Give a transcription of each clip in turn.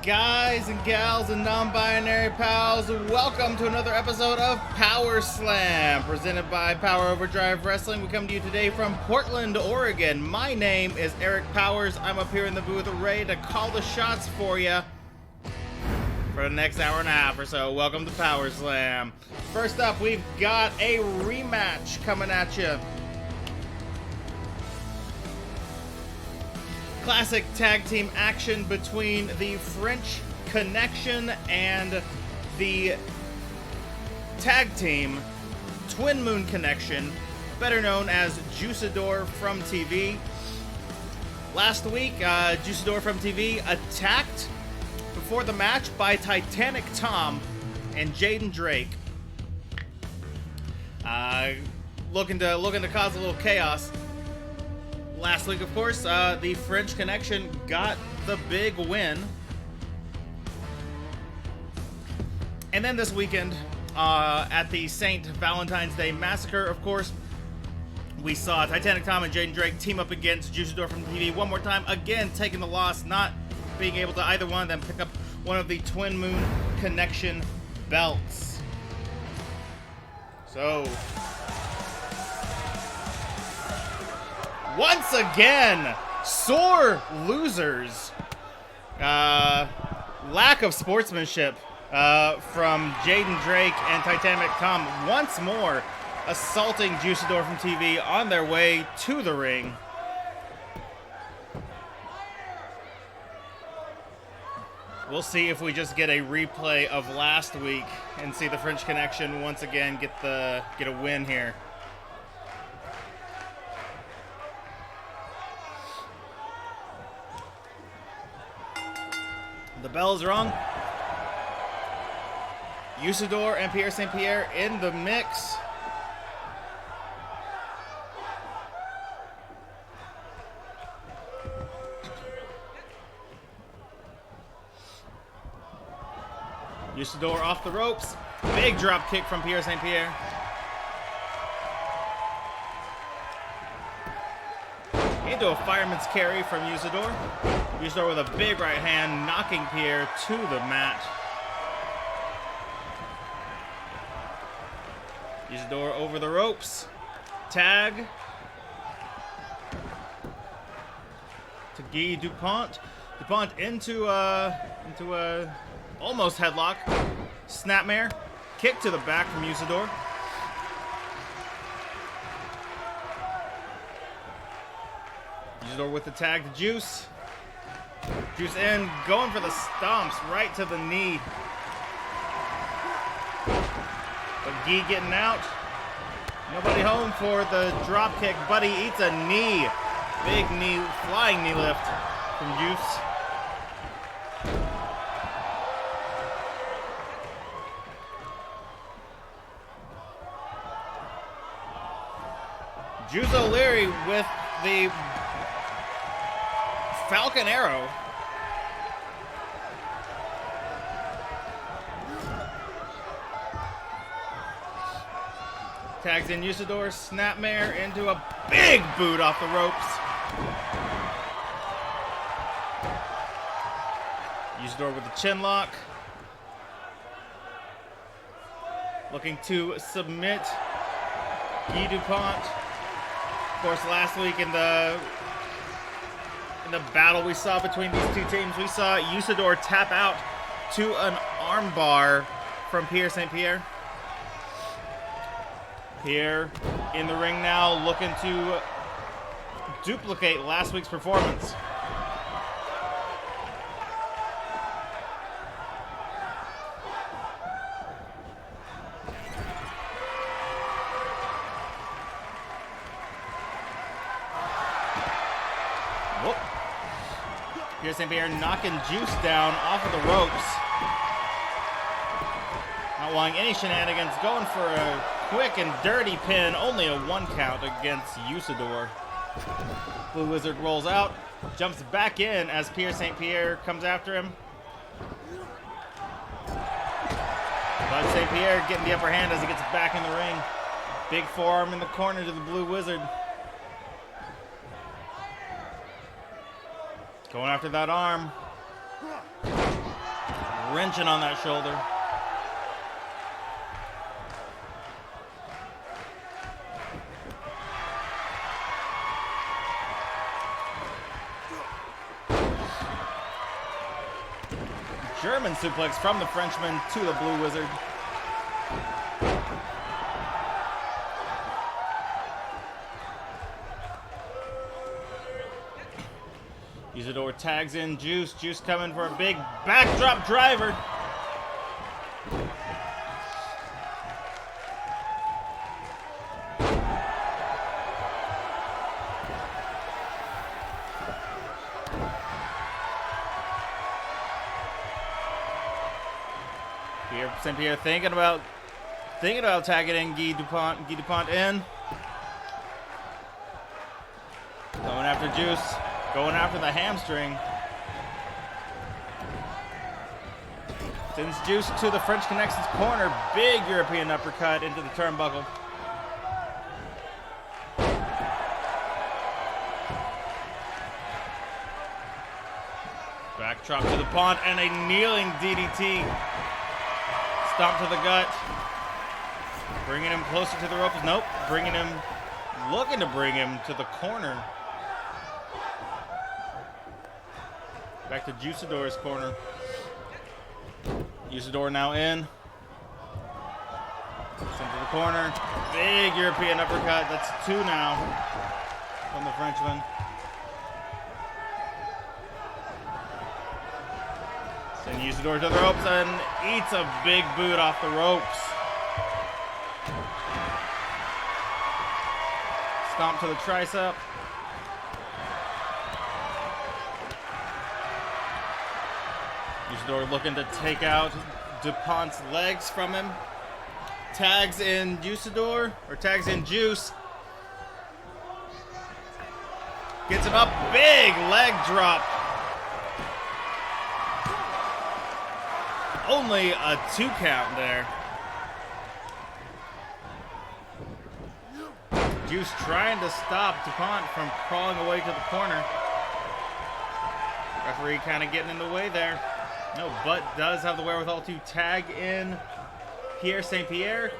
guys and gals and non-binary pals? Welcome to another episode of PowerSlam, presented by Overdrive Wrestling. We come to you today from Portland, Oregon. My name is Eric Powers. I'm up here in the booth ready to call the shots for you for the next hour and a half or so. Welcome to PowerSlam. First up, we've got a rematch coming at you. Classic tag team action between the French Connection and the tag team Twin Moon Connection, better known as Juicador from TV. Last week, Juicador from TV attacked before the match by Titanic Tom and Jaden Drake, looking to cause a little chaos. Last week, of course, the French Connection got the big win. And then this weekend, at the St. Valentine's Day Massacre, of course, we saw Titanic Tom and Jaden Drake team up against Juicador from TV one more time, again taking the loss, not being able to either one of them pick up one of the Twin Moon Connection belts. So, once again, sore losers. Lack of sportsmanship from Jaden Drake and Titanic Tom, once more assaulting Juicador from TV on their way to the ring. We'll see if we just get a replay of last week and see the French Connection once again get a win here. The bell is rung. Juicador and Pierre St. Pierre in the mix. Juicador off the ropes. Big drop kick from Pierre St. Pierre. Into a fireman's carry from Juicador. Juicador with a big right hand, knocking Pierre to the mat. Juicador over the ropes. Tag to Guy Dupont. Dupont into a almost headlock. Snapmare. Kick to the back from Juicador. Juicador with the tag to Juice. Juice in, going for the stomps right to the knee. But Guy getting out. Nobody home for the drop kick. Buddy eats a knee. Big knee, flying knee lift from Juice. Juice O'Leary with the Falcon Arrow. Tags in Juicador, snapmare into a big boot off the ropes. Juicador with the chin lock. Looking to submit Guy Dupont. Of course, last week in the battle we saw between these two teams, we saw Juicador tap out to an armbar from Pierre St. Pierre. Pierre in the ring now, looking to duplicate last week's performance. Whoop. Pierre St. Pierre knocking Juice down off of the ropes. Not wanting any shenanigans, going for a quick and dirty pin, only a 1 count against Juicador. Blue Wizard rolls out, jumps back in as Pierre St. Pierre comes after him. But St. Pierre getting the upper hand as he gets back in the ring. Big forearm in the corner to the Blue Wizard. Going after that arm. Wrenching on that shoulder. German suplex from the Frenchman to the Blue Wizard. Usador tags in Juice. Juice coming for a big backdrop driver. St. Pierre thinking about tagging in Guy Dupont in. Going after Juice. Going after the hamstring. Sends Juice to the French Connections corner. Big European uppercut into the turnbuckle. Backdrop to the pond and a kneeling DDT. Stomp to the gut. Bringing him closer to the ropes. Nope. Looking to bring him to the corner. Back to Usador's corner. Usador now in. Sent to the corner. Big European uppercut. That's 2 now from the Frenchman. Send Usador to the ropes and eats a big boot off the ropes. Stomp to the tricep. Usador looking to take out DuPont's legs from him. Tags in Usador, or tags in Juice. Gets him up, big leg drop. Only a 2 count there. Juice trying to stop DuPont from crawling away to the corner. Referee kind of getting in the way there. No, but does have the wherewithal to tag in Pierre St. Pierre.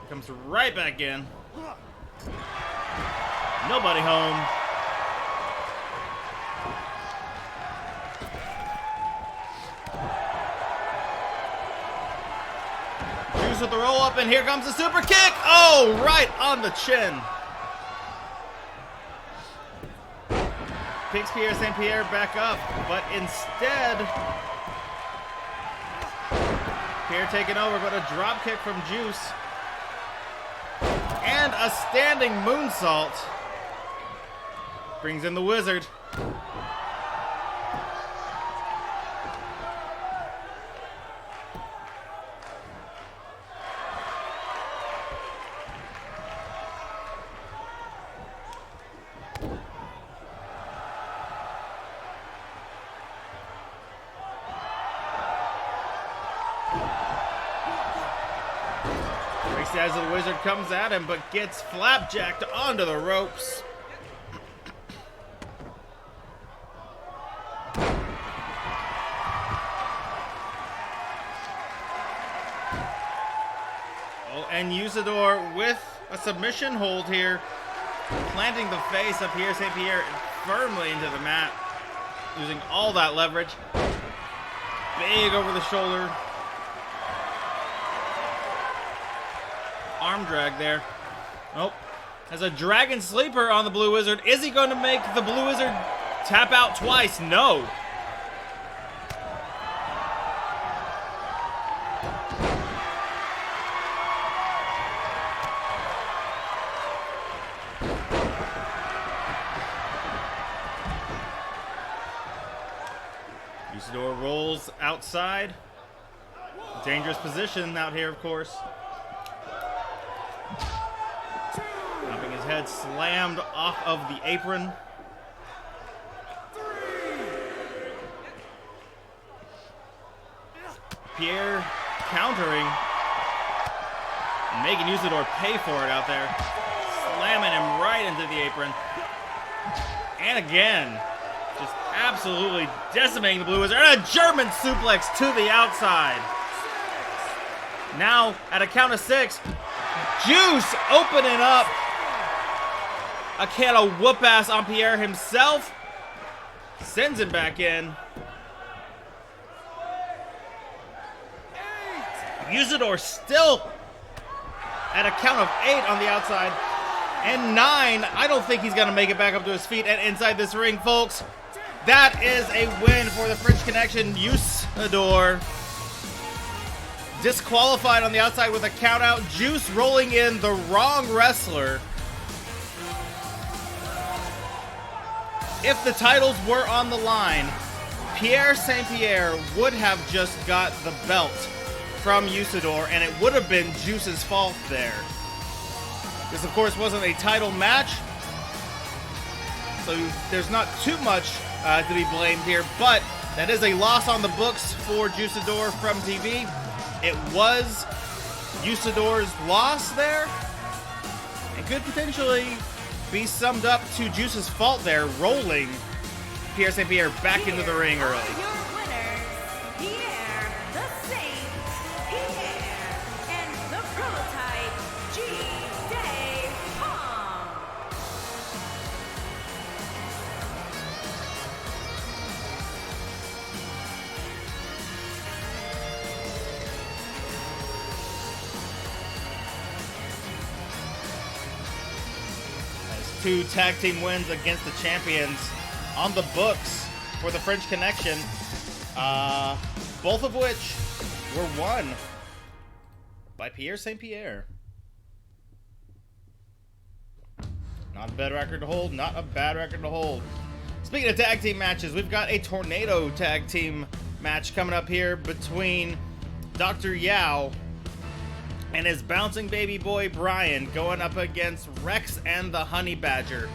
Comes right back in. Nobody home. Juice with the roll up, and here comes the super kick. Oh, right on the chin. Picks Pierre St. Pierre back up, but instead, Pierre taking over, but a drop kick from Juice. And a standing moonsault. Brings in the Wizard. As the Wizard comes at him, but gets flapjacked onto the ropes. Oh, and Usador with a submission hold here, planting the face of Pierre St. Pierre firmly into the mat, using all that leverage. Big over the shoulder. Arm drag there. Oh, has a dragon sleeper on the Blue Wizard. Is he going to make the Blue Wizard tap out twice? No. Usador rolls outside. Dangerous position out here, of course. Head slammed off of the apron. Pierre countering, making Usador pay for it out there, slamming him right into the apron. And again, just absolutely decimating the Blue Wizard. And a German suplex to the outside. Now, at a count of 6, Juice opening up a can of whoop-ass on Pierre himself. Sends him back in. Usador still at a count of 8 on the outside. And 9, I don't think he's going to make it back up to his feet and inside this ring, folks. That is a win for the French Connection. Usador disqualified on the outside with a count out. Juice rolling in the wrong wrestler. If the titles were on the line, Pierre St. Pierre would have just got the belt from Usador, and it would have been Juice's fault there. This, of course, wasn't a title match, so there's not too much to be blamed here, but that is a loss on the books for Juisador from TV. It was Usador's loss there, and could potentially be summed up to Juice's fault there, rolling Pierre St. Pierre back into the ring early. Your winners, Pierre the Saint Pierre and the prototype G-Day Pong. As 2 tag team wins against the champions on the books for the French Connection, both of which were won by Pierre St. Pierre. Not a bad record to hold, not a bad record to hold. Speaking of tag team matches, we've got a Tornado tag team match coming up here between Dr. Yao and his bouncing baby boy Brian going up against Rex and the Honey Badger.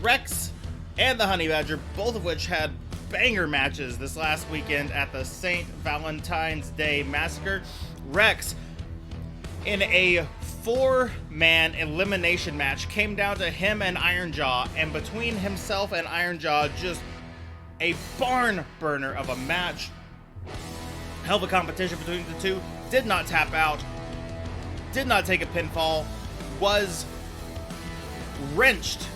Rex and the Honey Badger, both of which had banger matches this last weekend at the St. Valentine's Day Massacre. Rex, in a 4-man elimination match, came down to him and Ironjaw, and between himself and Ironjaw, just a barn burner of a match. Hell of a competition between the two. Did not tap out, did not take a pinfall, was wrenched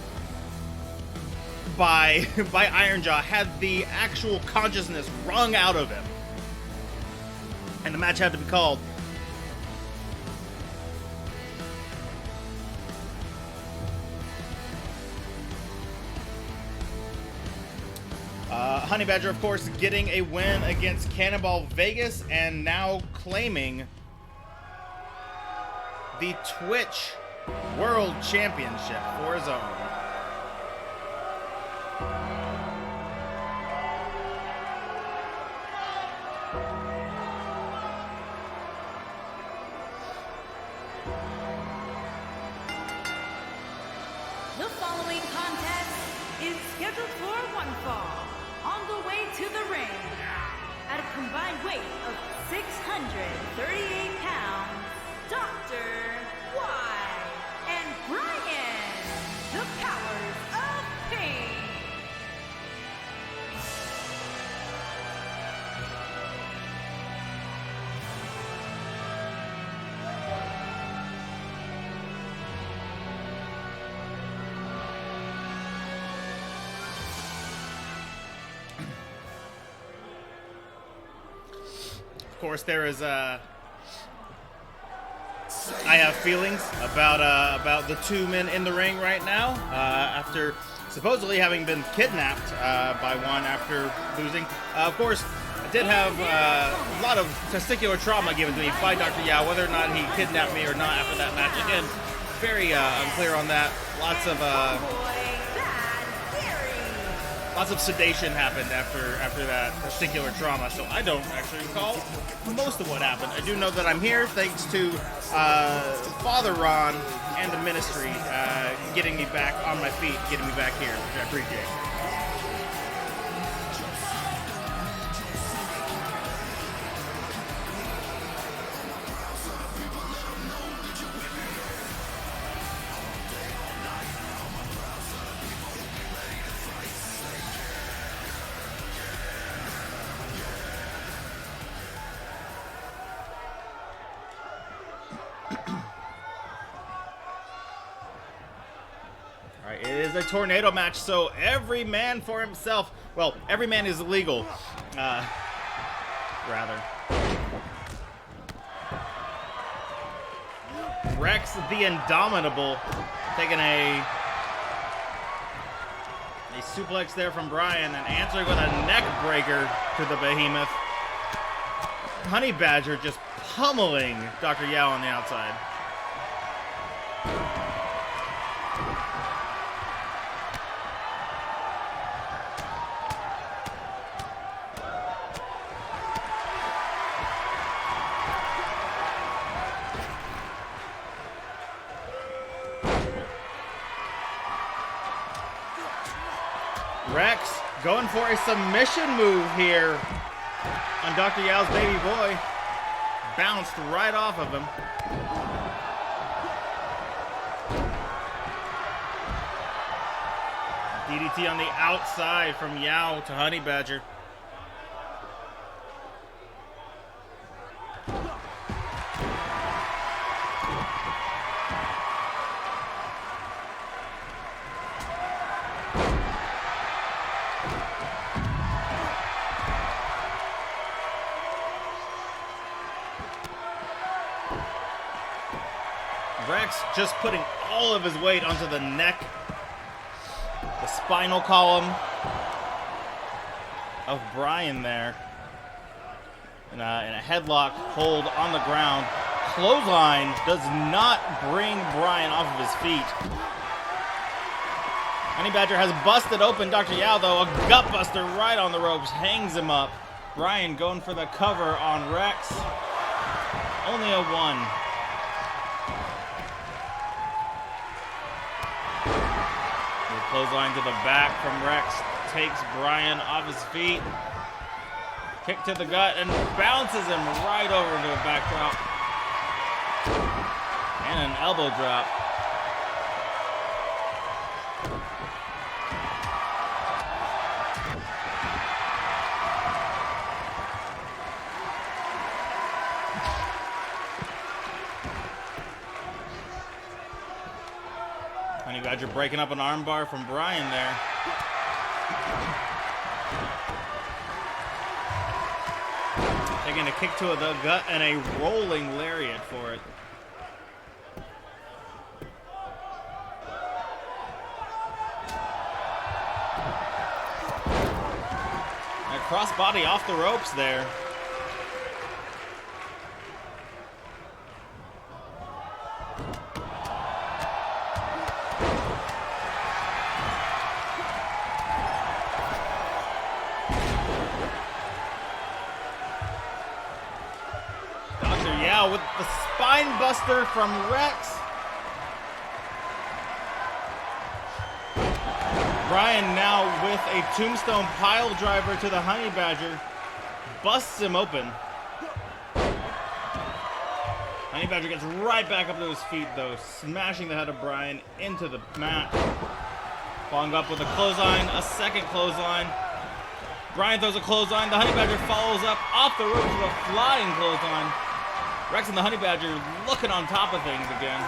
by Ironjaw, had the actual consciousness wrung out of him, and the match had to be called. Honey Badger, of course, getting a win against Cannonball Vegas, and now claiming the Twitch World Championship for his own. The following contest is scheduled for one fall. On the way to the ring, at a combined weight of 638 pounds, Dr. Y and Brian, the powers of pain. Of course, there is I have feelings about the 2 men in the ring right now, after supposedly having been kidnapped by one after losing. Of course, I did have a lot of testicular trauma given to me by Dr. Yao. Whether or not he kidnapped me or not after that match, again, very unclear on that. Lots of sedation happened after that testicular trauma, so I don't actually recall most of what happened. I do know that I'm here thanks to Father Ron and the ministry getting me back on my feet, getting me back here, which I appreciate. All right, it is a tornado match, so every man for himself. Well, every man is illegal, rather. Rex the Indomitable taking a suplex there from Brian and answering with a neck breaker to the behemoth. Honey Badger just pummeling Dr. Yao on the outside. Rex going for a submission move here on Dr. Yao's baby boy. Bounced right off of him. DDT on the outside from Yao to Honey Badger. Rex just putting all of his weight onto the neck, the spinal column of Brian there. In a headlock hold on the ground. Clothesline does not bring Brian off of his feet. Honey Badger has busted open Dr. Yao though. A gutbuster right on the ropes, hangs him up. Brian going for the cover on Rex. Only a 1. Clothesline to the back from Rex, takes Brian off his feet. Kick to the gut and bounces him right over into a backdrop. And an elbow drop. Honey Badger breaking up an armbar from Brian there. Taking a kick to the gut and a rolling lariat for it. A crossbody off the ropes there. With the spine buster from Rex. Brian now with a tombstone pile driver to the Honey Badger. Busts him open. Honey Badger gets right back up to his feet though, smashing the head of Brian into the mat. Following up with a clothesline, a second clothesline. Brian throws a clothesline. The Honey Badger follows up off the ropes with a flying clothesline. Rex and the Honey Badger looking on top of things again.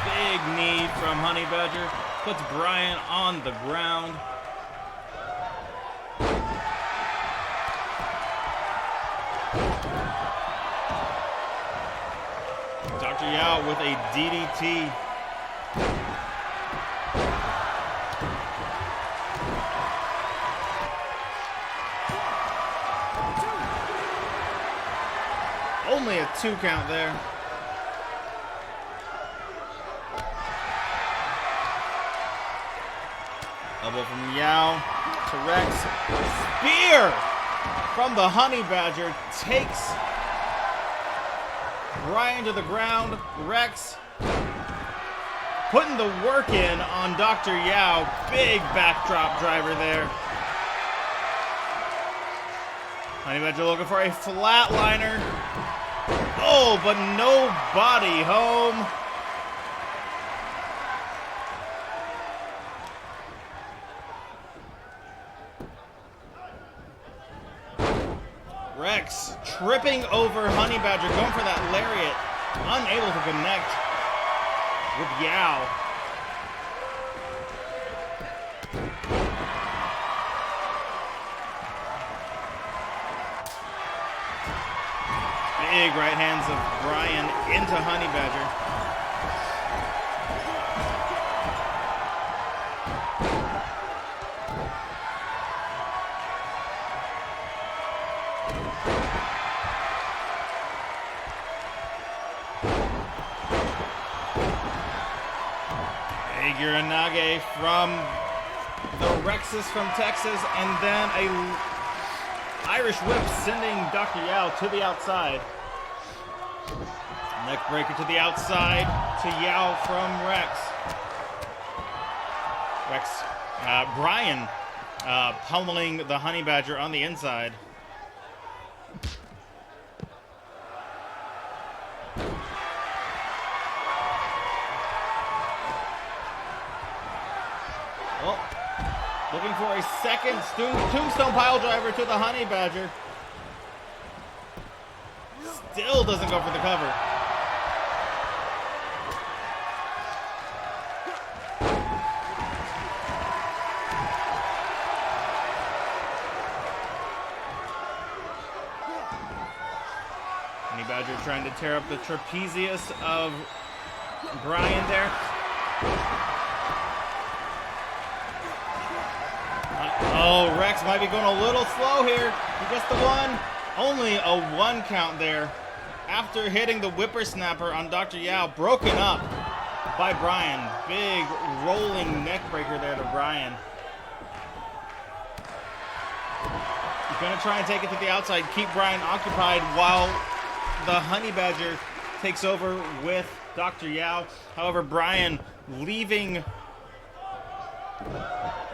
Big knee from Honey Badger. Puts Brian on the ground. Dr. Yao with a DDT. Only a 2 count there. Elbow from Yao to Rex. Spear from the Honey Badger takes Brian to the ground. Rex putting the work in on Dr. Yao. Big backdrop driver there. Honey Badger looking for a flatliner. Oh, but no body home. Rex tripping over Honey Badger, going for that lariat. unable to connect with Yao. Big right hands of Brian into Honey Badger. Uranage from the Rexus from Texas, and then a Irish whip sending Dr. Yao to the outside. Neck breaker to the outside to Yao from Rex. Brian pummeling the Honey Badger on the inside. Looking for a second tombstone pile driver to the Honey Badger. Still doesn't go for the cover. Honey Badger trying to tear up the trapezius of Brian there. Oh, Rex might be going a little slow here. He gets the one. Only a one count there. After hitting the whippersnapper on Dr. Yao, broken up by Brian. Big rolling neck breaker there to Brian. He's going to try and take it to the outside, keep Brian occupied while the Honey Badger takes over with Dr. Yao. However, Brian leaving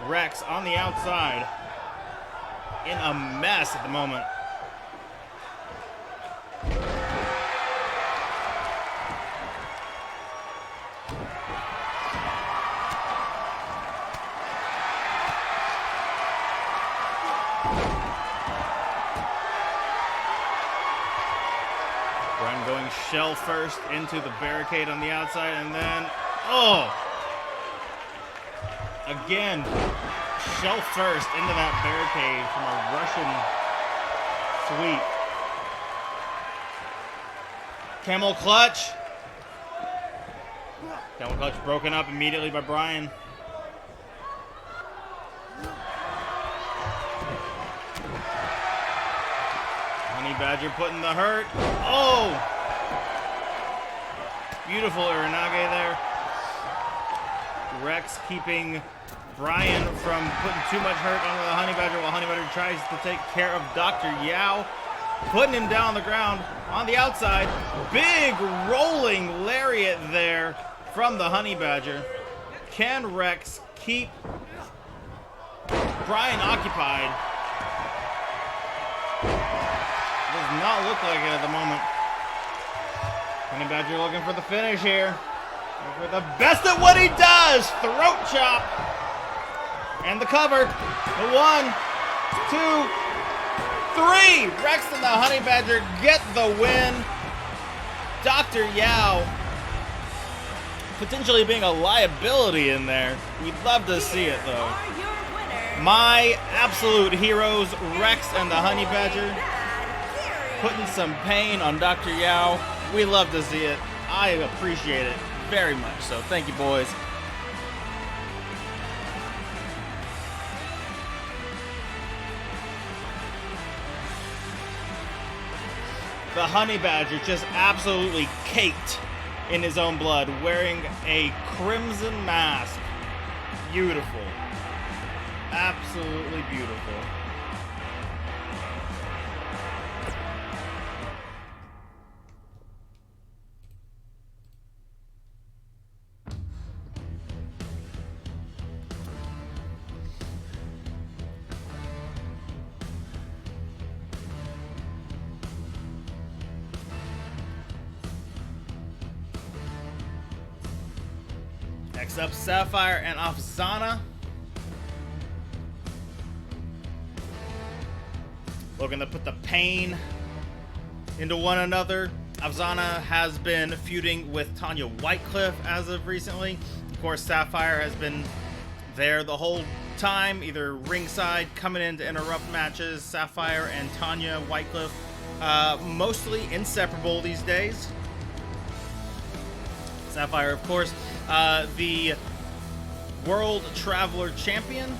Rex on the outside in a mess at the moment. Brian going shell first into the barricade on the outside, and then, again, shell first into that barricade from a Russian sweep. Camel clutch. Camel clutch broken up immediately by Brian. Honey Badger putting the hurt. Oh! Beautiful Uranage there. Rex keeping Brian from putting too much hurt onto the Honey Badger while Honey Badger tries to take care of Dr. Yao. Putting him down on the ground on the outside. Big rolling lariat there from the Honey Badger. Can Rex keep Brian occupied? Does not look like it at the moment. Honey Badger looking for the finish here. For the best at what he does! Throat chop! And the cover. The 1, 2, 3! Rex and the Honey Badger get the win. Dr. Yao potentially being a liability in there. We'd love to see it though. My absolute heroes, Rex and the Honey Badger, putting some pain on Dr. Yao. We love to see it. I appreciate it very much. So thank you, boys. The Honey Badger just absolutely caked in his own blood, wearing a crimson mask. Beautiful. Absolutely beautiful. Next up, Sapphire and Afzana. Looking to put the pain into one another. Avzana has been feuding with Tanya Whitecliff as of recently. Of course, Sapphire has been there the whole time, either ringside, coming in to interrupt matches. Sapphire and Tanya Whitecliff, mostly inseparable these days. Sapphire, of course, the World Traveler Champion,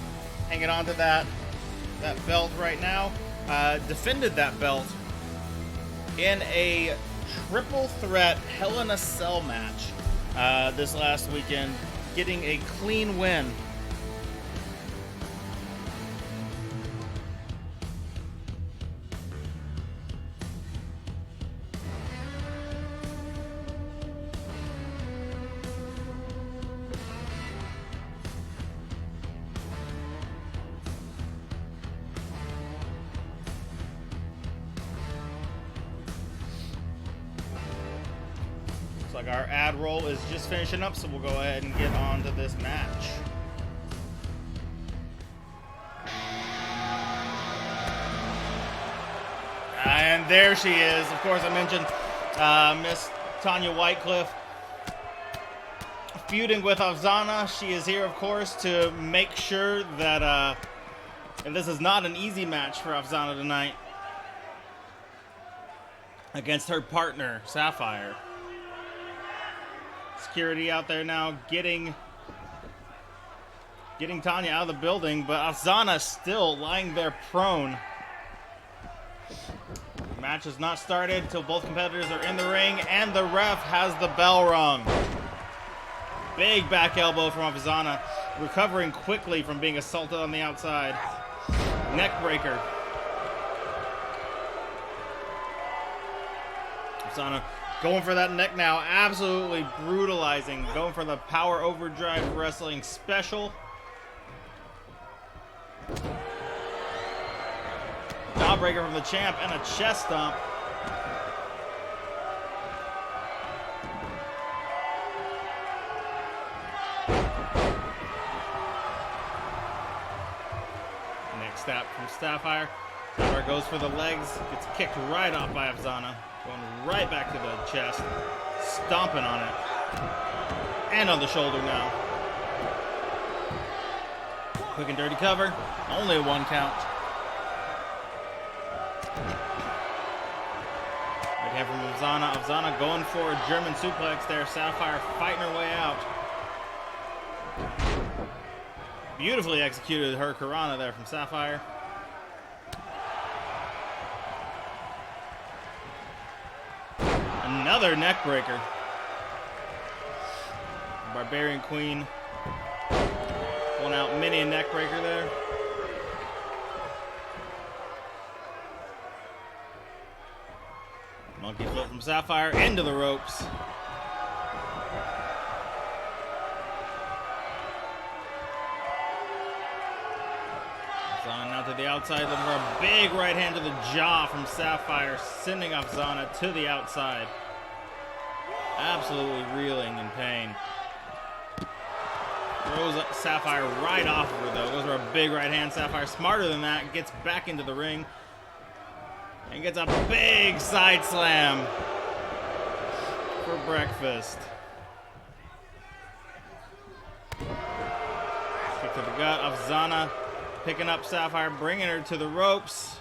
hanging on to that belt right now. Defended that belt in a triple threat Hell in a Cell match this last weekend, getting a clean win. Like our ad roll is just finishing up, so we'll go ahead and get on to this match. And there she is. Of course, I mentioned Miss Tanya Whitecliff feuding with Avzana. She is here, of course, to make sure that this is not an easy match for Avzana tonight against her partner, Sapphire. Security out there now getting Tanya out of the building, but Avzana still lying there prone. The match has not started until both competitors are in the ring, and the ref has the bell rung. Big back elbow from Avzana, recovering quickly from being assaulted on the outside. Neck breaker. Avzana going for that neck now, absolutely brutalizing. Going for the Power Overdrive Wrestling special. Jawbreaker from the champ and a chest stomp. Next step from Sapphire. Sapphire goes for the legs, gets kicked right off by Avzana. Going right back to the chest, stomping on it, and on the shoulder now. Quick and dirty cover, only a 1 count. Right hand from Avzana. Avzana going for a German suplex there. Sapphire fighting her way out. Beautifully executed her Karana there from Sapphire. Another neck breaker. Barbarian Queen pulling out mini a neck breaker there. Monkey flip from Sapphire into the ropes. Avzana now to the outside, looking for a big right hand to the jaw from Sapphire, sending Avzana to the outside. Absolutely reeling in pain. Throws Sapphire right off of her, though. Goes for a big right hand. Sapphire, smarter than that, gets back into the ring and gets a big side slam for breakfast. Kick to the gut. Avzana picking up Sapphire, bringing her to the ropes.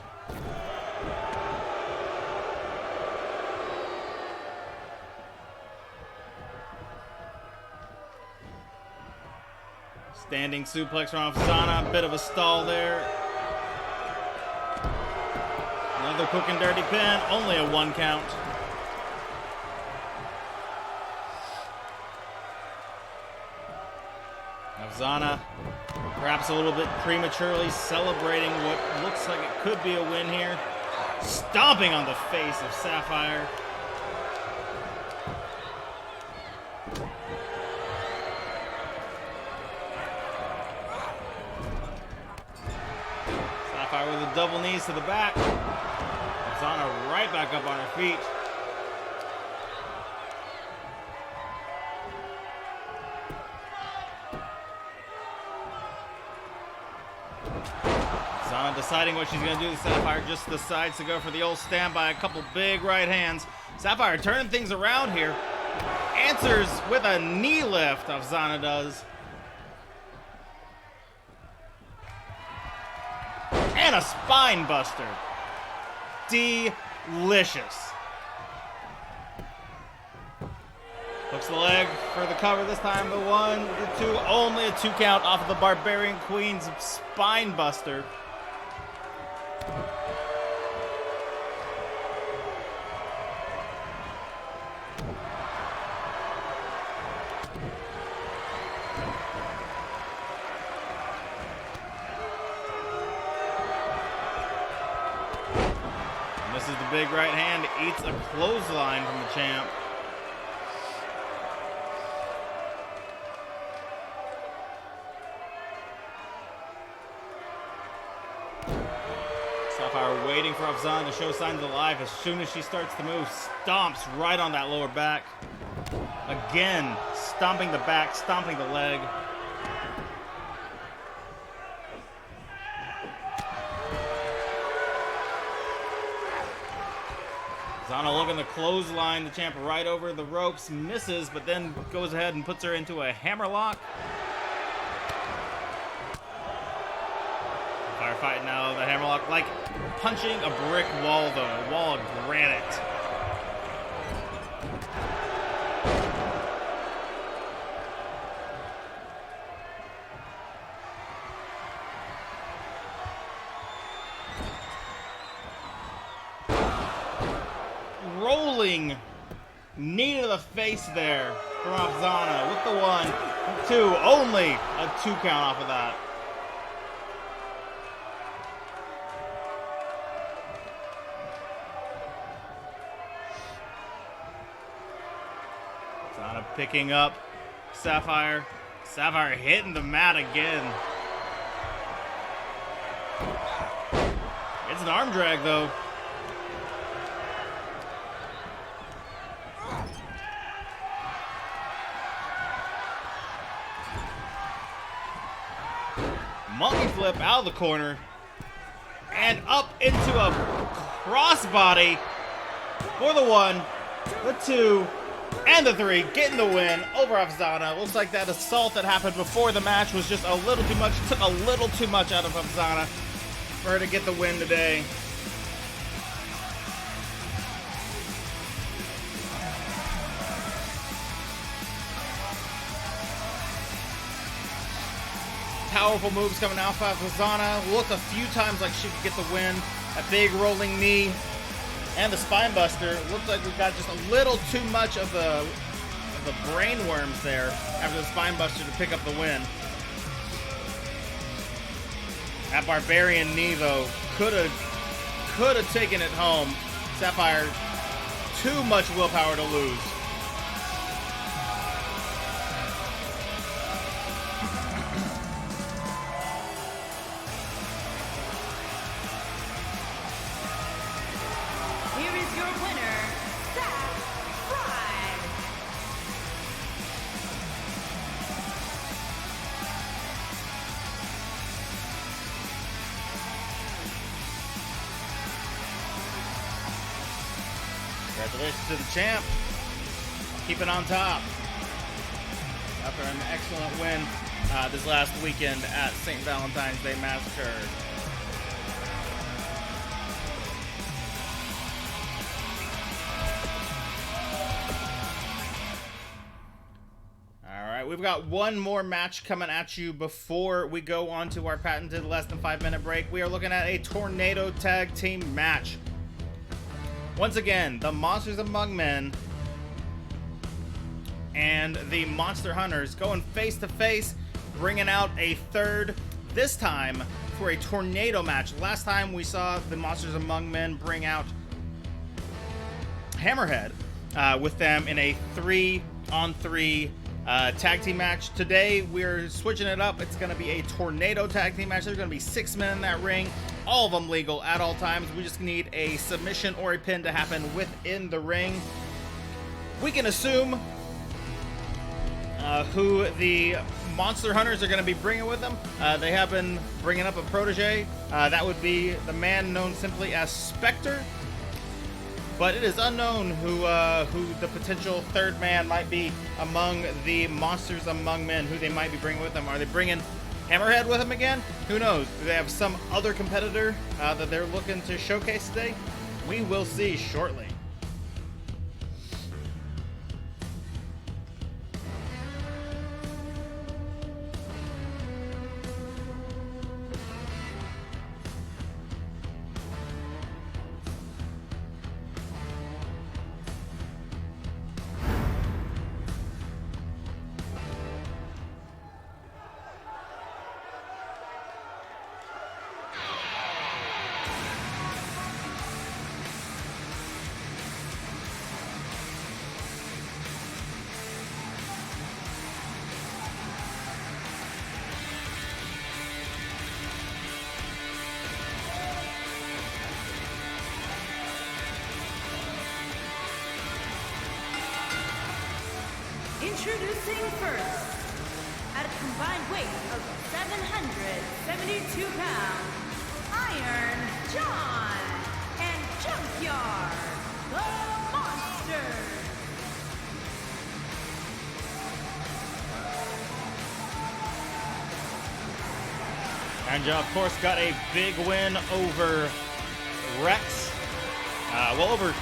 Standing suplex from Avzana, a bit of a stall there. Another quick and dirty pin, only a 1 count. Avzana, perhaps a little bit prematurely celebrating what looks like it could be a win here. Stomping on the face of Sapphire. Sapphire with a double knees to the back. Avzana right back up on her feet. Avzana deciding what she's going to do to Sapphire, just decides to go for the old standby. A couple big right hands Sapphire turning things around here. Answers with a knee lift, Afzana does. And a spine buster. Delicious. Hooks the leg for the cover this time. The 1, the 2, only a 2 count off of the Barbarian Queen's spine buster. Misses the big right hand, eats a clothesline from the champ. Sapphire waiting for Afzana to show signs of life. As soon as she starts to move, stomps right on that lower back. Again, stomping the back, stomping the leg. Afzana looking to clothesline the champ right over the ropes, misses, but then goes ahead and puts her into a hammerlock. Firefight now, the hammerlock, like punching a brick wall though, a wall of granite. Rolling knee to the face there from Afzana with the 1, 2, only a 2 count off of that. Afzana picking up Sapphire. Sapphire hitting the mat again. It's an arm drag though. Monkey flip out of the corner and up into a crossbody for the 1, the 2, and the 3, getting the win over Afzana. Looks like that assault that happened before the match was just a little too much, took a little too much out of Afzana for her to get the win today. Powerful moves coming out of Afzana. Looked a few times like she could get the win. A big rolling knee and the spine buster. Looked like we got just a little too much of the brain worms there after the spine buster to pick up the win. That Barbarian knee though could have taken it home. Sapphire, too much willpower to lose. Congratulations to the champ. Keeping on top after an excellent win this last weekend at St. Valentine's Day Massacre. All right, we've got one more match coming at you before we go on to our patented less than 5 minute break. We are looking at a tornado tag team match. Once again, the Monsters Among Men and the Monster Hunters going face to face, bringing out a third, this time for a tornado match. Last time we saw the Monsters Among Men bring out Hammerhead with them in a 3-on-3 tag team match. Today we're switching it up. It's going to be a tornado tag team match. There's going to be 6 men in that ring, all of them legal at all times. We just need a submission or a pin to happen within the ring. We can assume who the Monster Hunters are going to be bringing with them. They have been bringing up a protege. That would be the man known simply as Spectre. but it is unknown who the potential third man might be among the Monsters Among Men, who they might be bringing with them. Are they bringing Hammerhead with them again? Who knows? Do they have some other competitor that they're looking to showcase today? We will see shortly. Introducing first, at a combined weight of 772 pounds, Iron John and Junkyard, the Monsters. Iron John, of course, got a big win over Rex. Over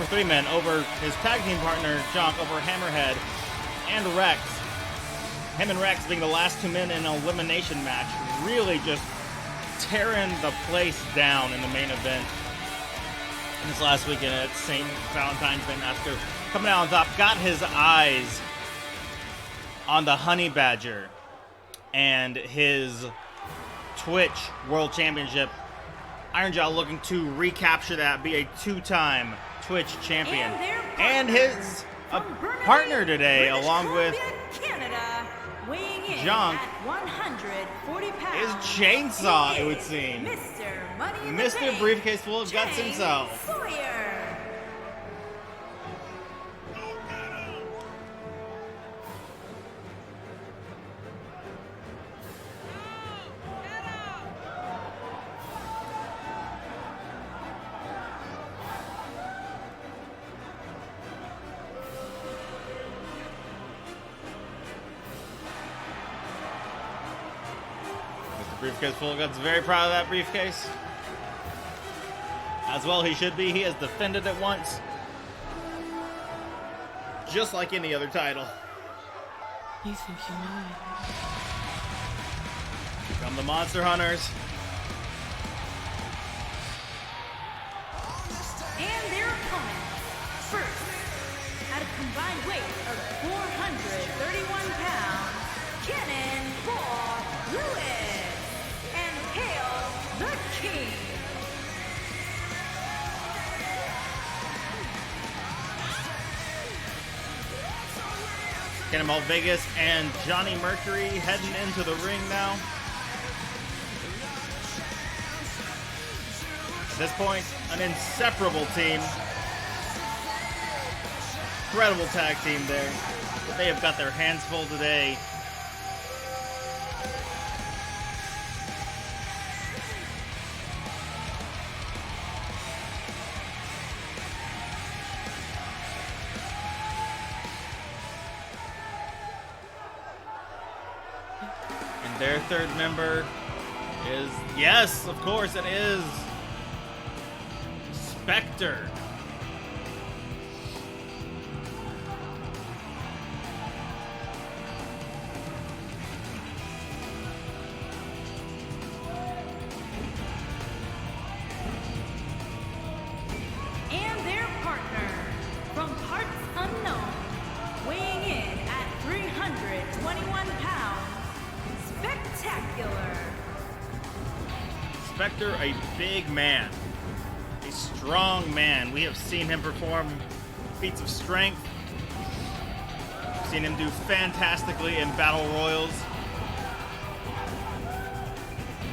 3 men, over his tag team partner, Junk, over Hammerhead and Rex. Him and Rex being the last 2 men in an elimination match, really just tearing the place down in the main event this last weekend at St. Valentine's Day Massacre. Coming out on top, got his eyes on the Honey Badger and his Twitch World Championship. Iron Jaw looking to recapture that, be a 2-time Twitch champion. And his partner today, British along Columbia, with Canada, weighing in Junk, at 140 is pounds, Chainsaw, he it would is seem. Mr. Money in the Mr. Bank, Briefcase full of guts James himself. Sawyer. Briefcase full of guts, very proud of that briefcase. As well he should be. He has defended it once. Just like any other title. You think you know it? From the Monster Hunters. And their opponents, first, at a combined weight of 431 pounds, Cannonball Lewis, and Hail the King. Cannonball Vegas and Johnny Mercury heading into the ring now. At this point, an inseparable team. Incredible tag team there. But they have got their hands full today. And their third member is, yes, of course, it is Spectre. And their partner, from parts unknown, weighing in at 321 pounds, Spectacular. Spectre, a big man, a strong man. We have seen him perform feats of strength. We've seen him do fantastically in battle royals.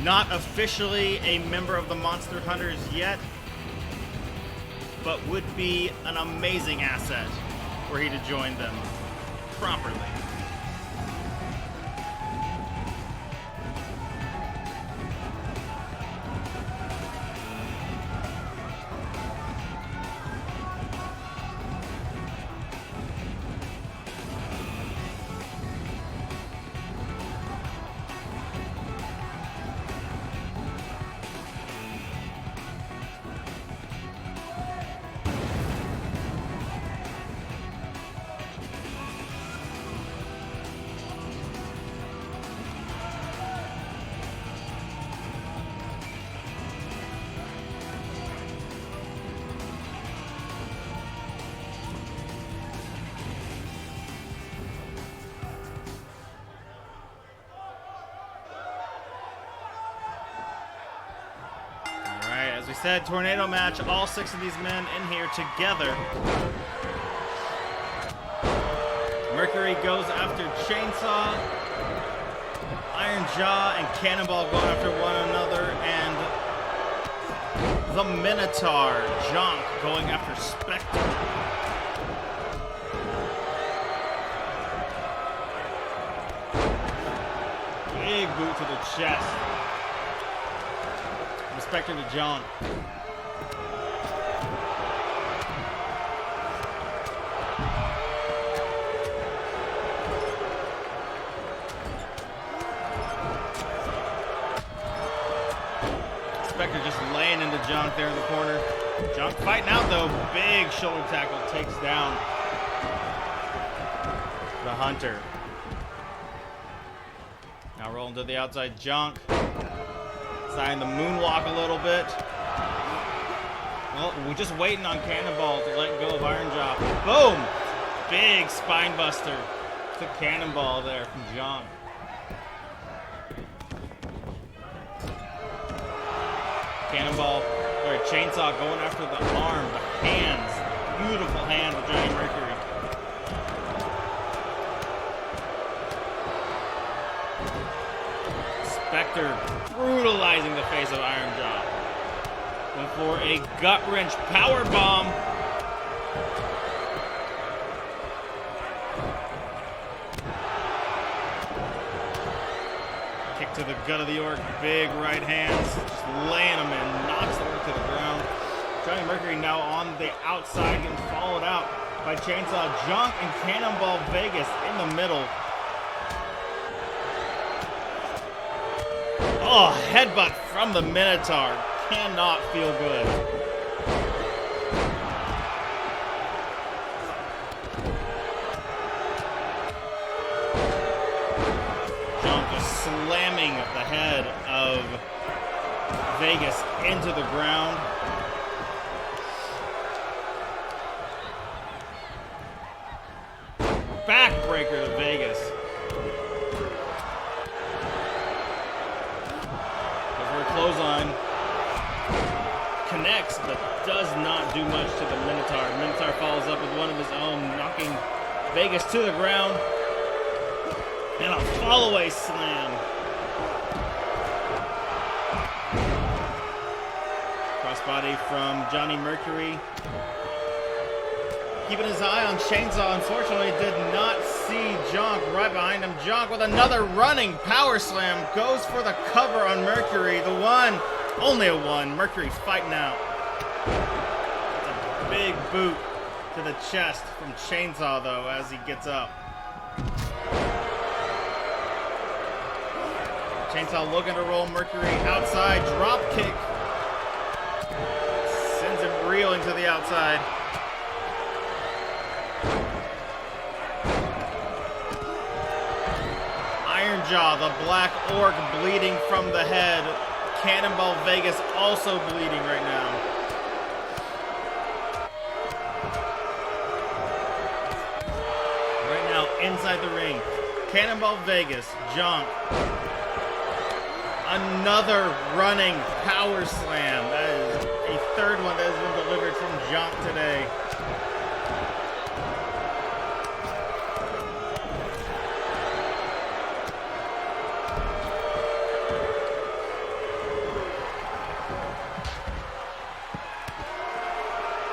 Not officially a member of the Monster Hunters yet, but would be an amazing asset were he to join them properly. said, tornado match, all 6 of these men in here together. Mercury goes after Chainsaw, Iron Jaw and Cannonball going after one another, and the Minotaur, Jonk, going after Spectre. Big boot to the chest. From Spectre to Jonk. Spectre just laying into Jonk there in the corner. Jonk fighting out though. Big shoulder tackle takes down the Hunter. Now rolling to the outside, Jonk. Signing the moonwalk a little bit. Well, we're just waiting on Cannonball to let go of Iron Jaw. Boom! Big spine buster to Cannonball there from Jonk. Cannonball, or Chainsaw going after the arm, the hands. Beautiful hand with Johnny Mercury. Spectre brutalizing the face of Iron Jaw. Going for a gut wrench power bomb. Kick to the gut of the Orc, big right hands, just laying him in, knocks the Orc to the ground. Johnny Mercury now on the outside, getting followed out by Chainsaw, Jonk, and Cannonball Vegas in the middle. Oh, headbutt from the Minotaur. Cannot feel good. Jonk just slamming the head of Vegas into the ground. Backbreaker to Vegas. Clothesline connects, but does not do much to the Minotaur. Minotaur follows up with one of his own, knocking Vegas to the ground. And a follow-away slam. Crossbody from Johnny Mercury. Keeping his eye on Chainsaw, unfortunately did not see Jonk right behind him. Jonk with another running power slam goes for the cover on Mercury. The one, only a one. Mercury fighting out. It's a big boot to the chest from Chainsaw though as he gets up. Chainsaw looking to roll Mercury outside, drop kick. Sends him reeling to the outside. Iron Jaw, the Black Orc, bleeding from the head. Cannonball Vegas also bleeding right now. Right now, inside the ring, Cannonball Vegas, Jonk. Another running power slam. That is a third one that has been delivered from Jonk today.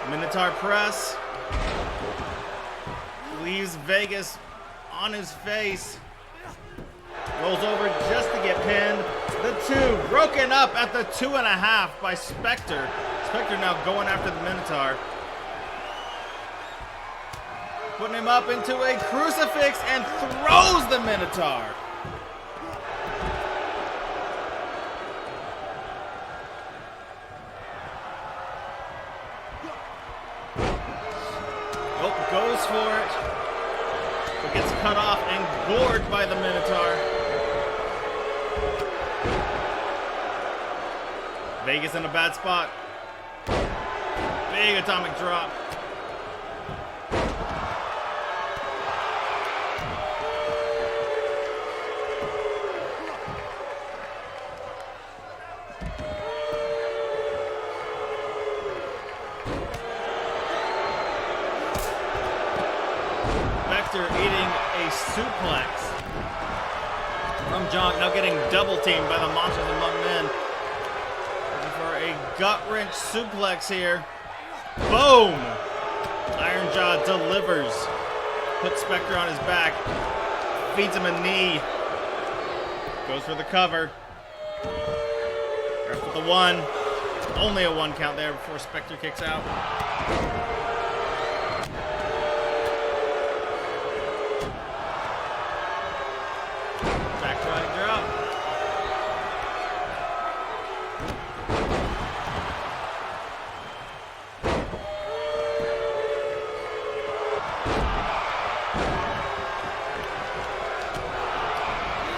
Minotaur press. Leaves Vegas on his face. Rolls over just to get pinned. The two broken up at the 2.5 by Spectre. Spectre now going after the Minotaur. Putting him up into a crucifix and throws the Minotaur. Goes for it, but gets cut off and gored by the Minotaur. Vegas in a bad spot. Big atomic drop. Spectre eating a suplex from John, now getting double teamed by the Monsters Among Men. Looking for a gut wrench suplex here. Boom! Iron Jaw delivers. Puts Spectre on his back. Feeds him a knee. Goes for the cover. Ref with the one. Only a 1 count there before Spectre kicks out. Back right drop.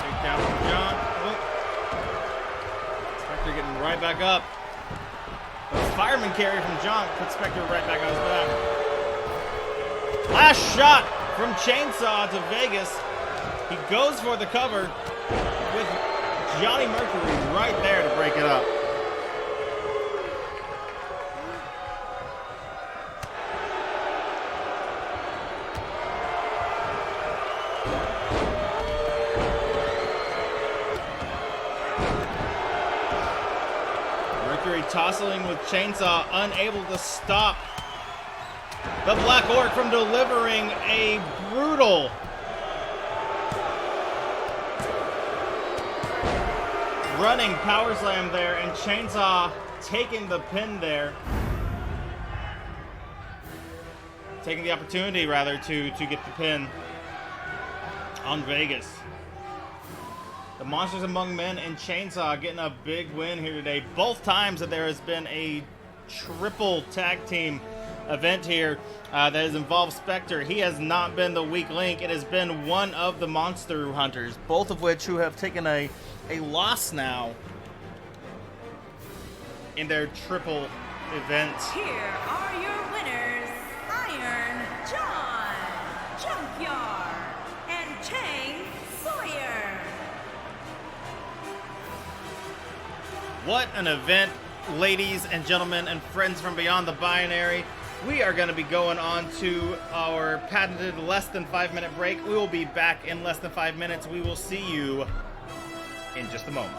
Big count from John. Spectre getting right back up. Fireman carry from John puts Spectre right back on his back. Last shot from Chainsaw to Vegas. He goes for the cover with Johnny Mercury right there to break it up. Tossing with Chainsaw, unable to stop the Black Orc from delivering a brutal running power slam there, and Chainsaw taking the pin there. Taking the opportunity, rather, to get the pin on Vegas. The Monsters Among Men and Chainsaw getting a big win here today. Both times that there has been a triple tag team event here that has involved Spectre. He has not been the weak link. It has been one of the Monster Hunters, both of which who have taken a loss now in their triple events. Here are your winners, Iron John, Junkyard, and Chain Sawyer. What an event, ladies and gentlemen and friends from beyond the binary. We are going to be going on to our patented less than 5 minute break. We will be back in less than 5 minutes. We will see you in just a moment.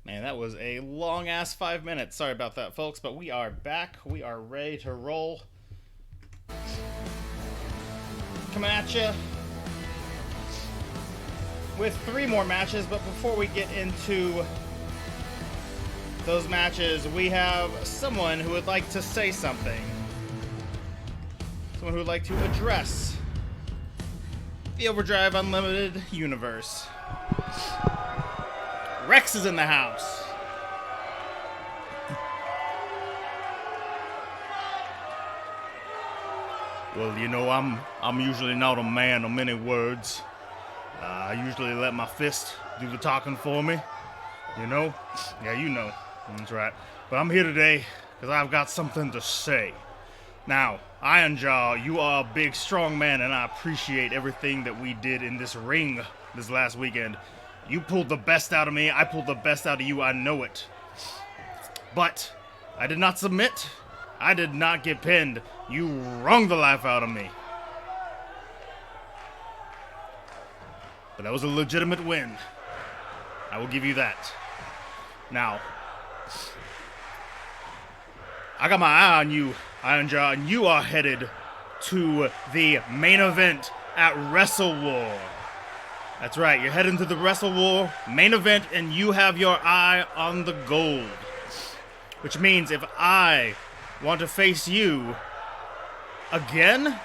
Man, that was a long-ass 5 minutes. Sorry about that, folks, but we are back. We are ready to roll. Coming at you with 3 more matches, but before we get into those matches, we have someone who would like to say something. Someone who would like to address the Overdrive Unlimited universe. Rex is in the house. Well, you know, I'm usually not a man of many words. I usually let my fist do the talking for me. You know? Yeah, you know. That's right. But I'm here today because I've got something to say. Now, Ironjaw, you are a big, strong man, and I appreciate everything that we did in this ring this last weekend. You pulled the best out of me. I pulled the best out of you. I know it. But I did not submit. I did not get pinned. You wrung the life out of me. But that was a legitimate win. I will give you that. Now, I got my eye on you, Ironjaw, and you are headed to the main event at Wrestle War. That's right, you're heading to the Wrestle War main event, and you have your eye on the gold. Which means if I want to face you again,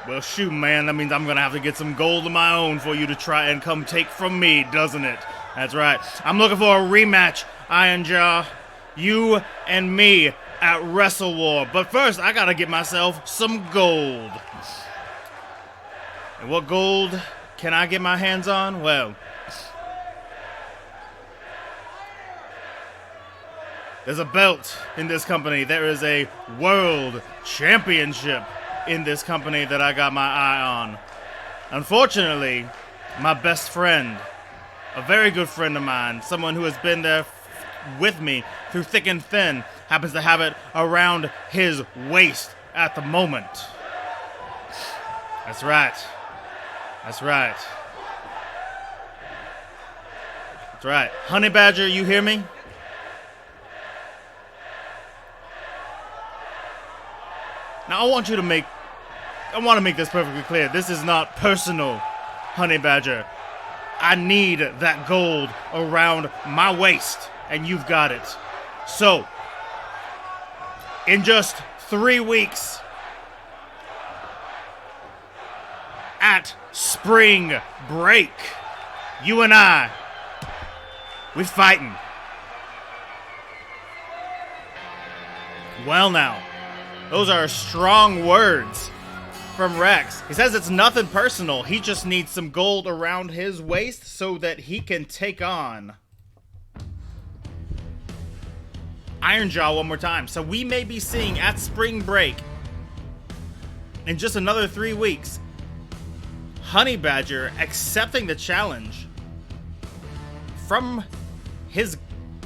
well, shoot, man, that means I'm going to have to get some gold of my own for you to try and come take from me, doesn't it? That's right. I'm looking for a rematch, Ironjaw. You and me at Wrestle War. But first, I got to get myself some gold. And what gold can I get my hands on? Well, there's a belt in this company. There is a world championship in this company that I got my eye on. Unfortunately, my best friend, a very good friend of mine, someone who has been there with me through thick and thin, happens to have it around his waist at the moment. That's right. That's right. That's right. Honey Badger, you hear me? Now I want to make this perfectly clear. This is not personal, Honey Badger. I need that gold around my waist, and you've got it. So, in just 3 weeks, at spring break, you and I, we fighting. Well now, those are strong words from Rex. He says it's nothing personal. He just needs some gold around his waist so that he can take on Ironjaw one more time. So we may be seeing at spring break, in just another 3 weeks, Honey Badger accepting the challenge from his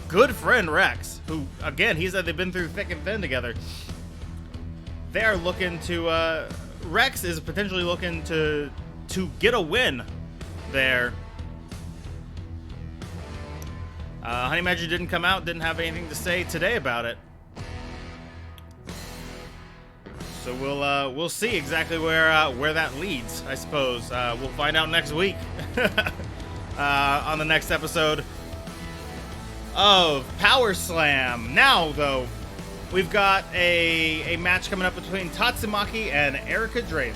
good friend Rex, who, again, he said they've been through thick and thin together. They're looking to, Rex is potentially looking to get a win there. Honey Badger didn't come out, didn't have anything to say today about it. So we'll see exactly where that leads, I suppose. We'll find out next week on the next episode of PowerSlam. Now, though, we've got a match coming up between Tatsumaki and Erica Draven.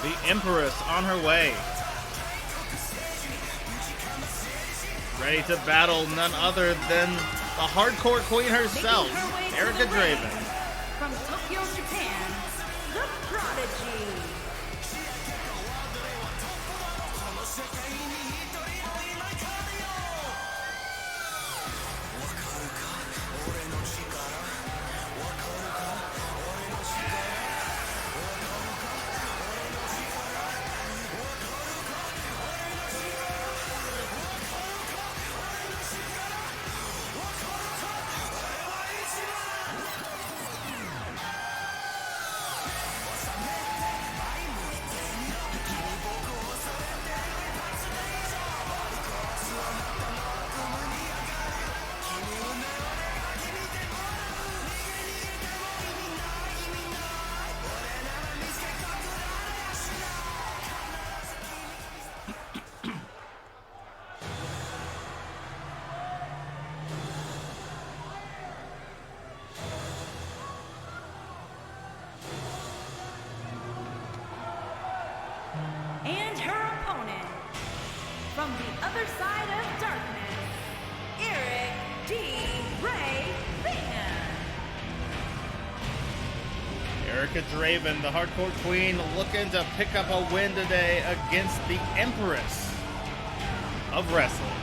The Empress on her way. Ready to battle none other than the hardcore queen herself, Erica Draven. From Tokyo, Japan, the Prize. Prodigy. And her opponent, from the other side of darkness, Eric D. Ray Bingham. Erica Draven, the Hardcore Queen, looking to pick up a win today against the Empress of Wrestling.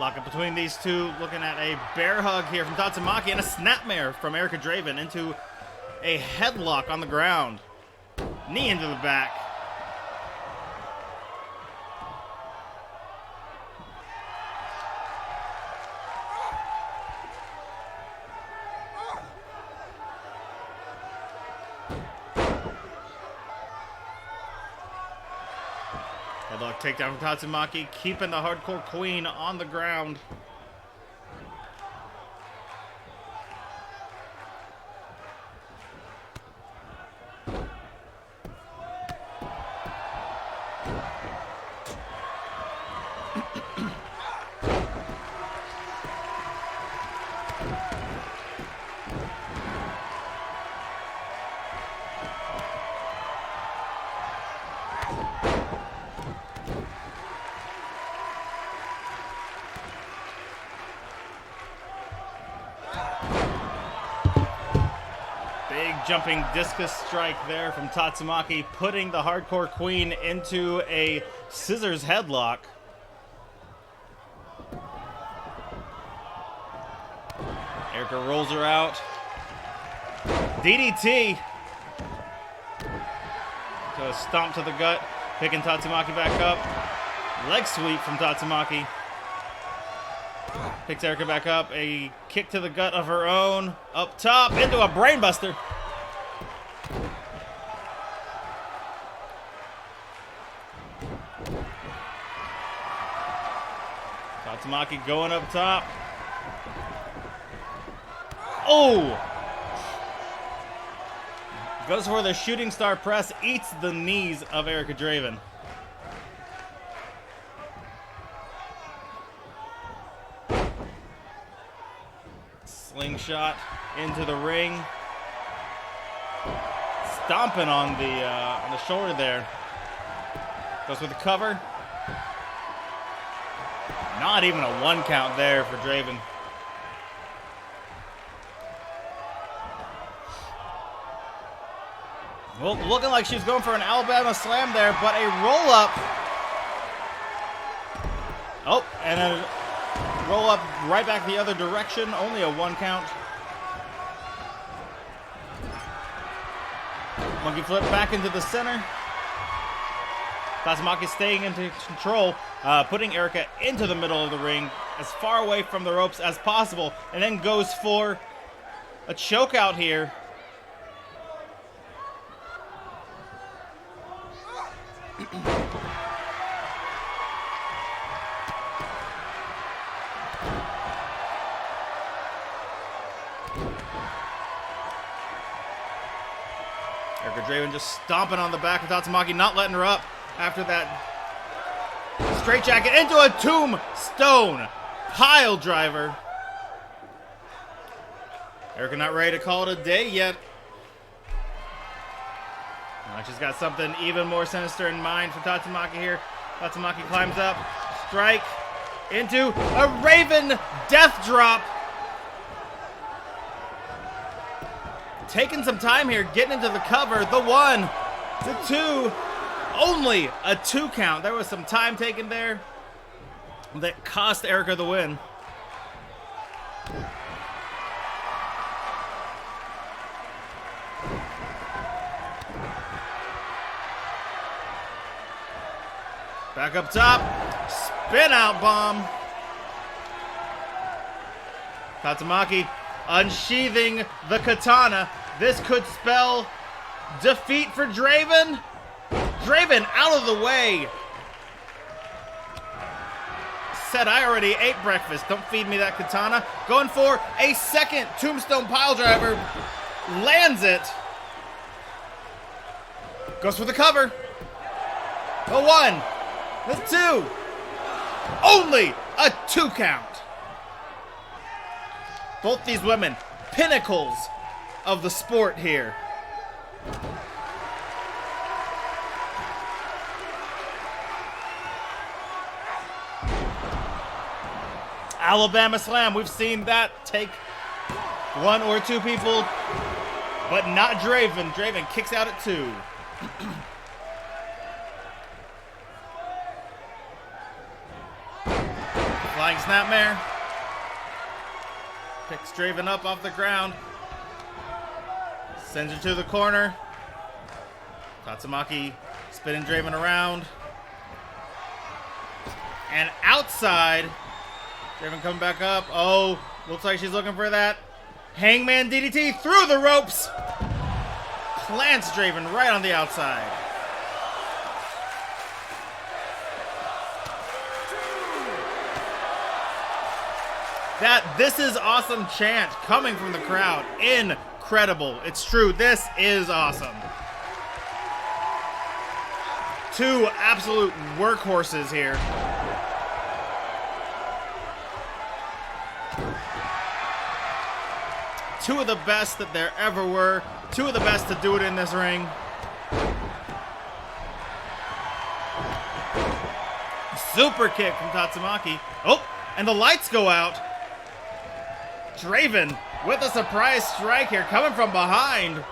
Lock up between these two, looking at a bear hug here from Tatsumaki and a snapmare from Erica Draven into a headlock on the ground. Knee into the back. Headlock takedown from Tatsumaki, keeping the Hardcore Queen on the ground. Jumping discus strike there from Tatsumaki, putting the Hardcore Queen into a scissors headlock. Erica rolls her out. DDT. So a stomp to the gut, picking Tatsumaki back up. Leg sweep from Tatsumaki. Picks Erica back up. A kick to the gut of her own. Up top into a brainbuster. Tatsumaki going up top. Oh! Goes for the shooting star press, eats the knees of Erica Draven. Slingshot into the ring. Stomping on the shoulder there. Goes with the cover. Not even a 1 count there for Draven. Well, looking like she's going for an Alabama slam there, but a roll up. Oh, and a roll up right back the other direction. Only a 1 count. Monkey flip back into the center. Tatsumaki staying into control, putting Erica into the middle of the ring, as far away from the ropes as possible, and then goes for a choke out here. Erica Draven just stomping on the back of Tatsumaki, not letting her up after that straight jacket into a tombstone pile driver. Erica not ready to call it a day yet. She's got something even more sinister in mind for Tatsumaki here. Tatsumaki climbs up, strike into a Raven death drop. Taking some time here, getting into the cover. The 1, the 2, only a 2 count. There was some time taken there that cost Erica the win. Back up top, spin out bomb. Tatsumaki unsheathing the katana. This could spell defeat for Draven. Draven out of the way. Said I already ate breakfast. Don't feed me that katana. Going for a second tombstone pile driver. Lands it. Goes for the cover. The 1. The 2. Only a 2 count. Both these women, pinnacles of the sport here. Alabama Slam, we've seen that take 1 or 2 people, but not Draven. Draven kicks out at 2. Flying Snapmare. Picks Draven up off the ground. Sends her to the corner. Tatsumaki spinning Draven around. And outside. Draven coming back up. Oh, looks like she's looking for that Hangman DDT through the ropes. Plants Draven right on the outside. That "this is awesome" chant coming from the crowd. Incredible. It's true. This is awesome. 2 absolute workhorses here. Two of the best that there ever were. 2 of the best to do it in this ring. Super kick from Tatsumaki. Oh, and the lights go out. Draven with a surprise strike here, coming from behind.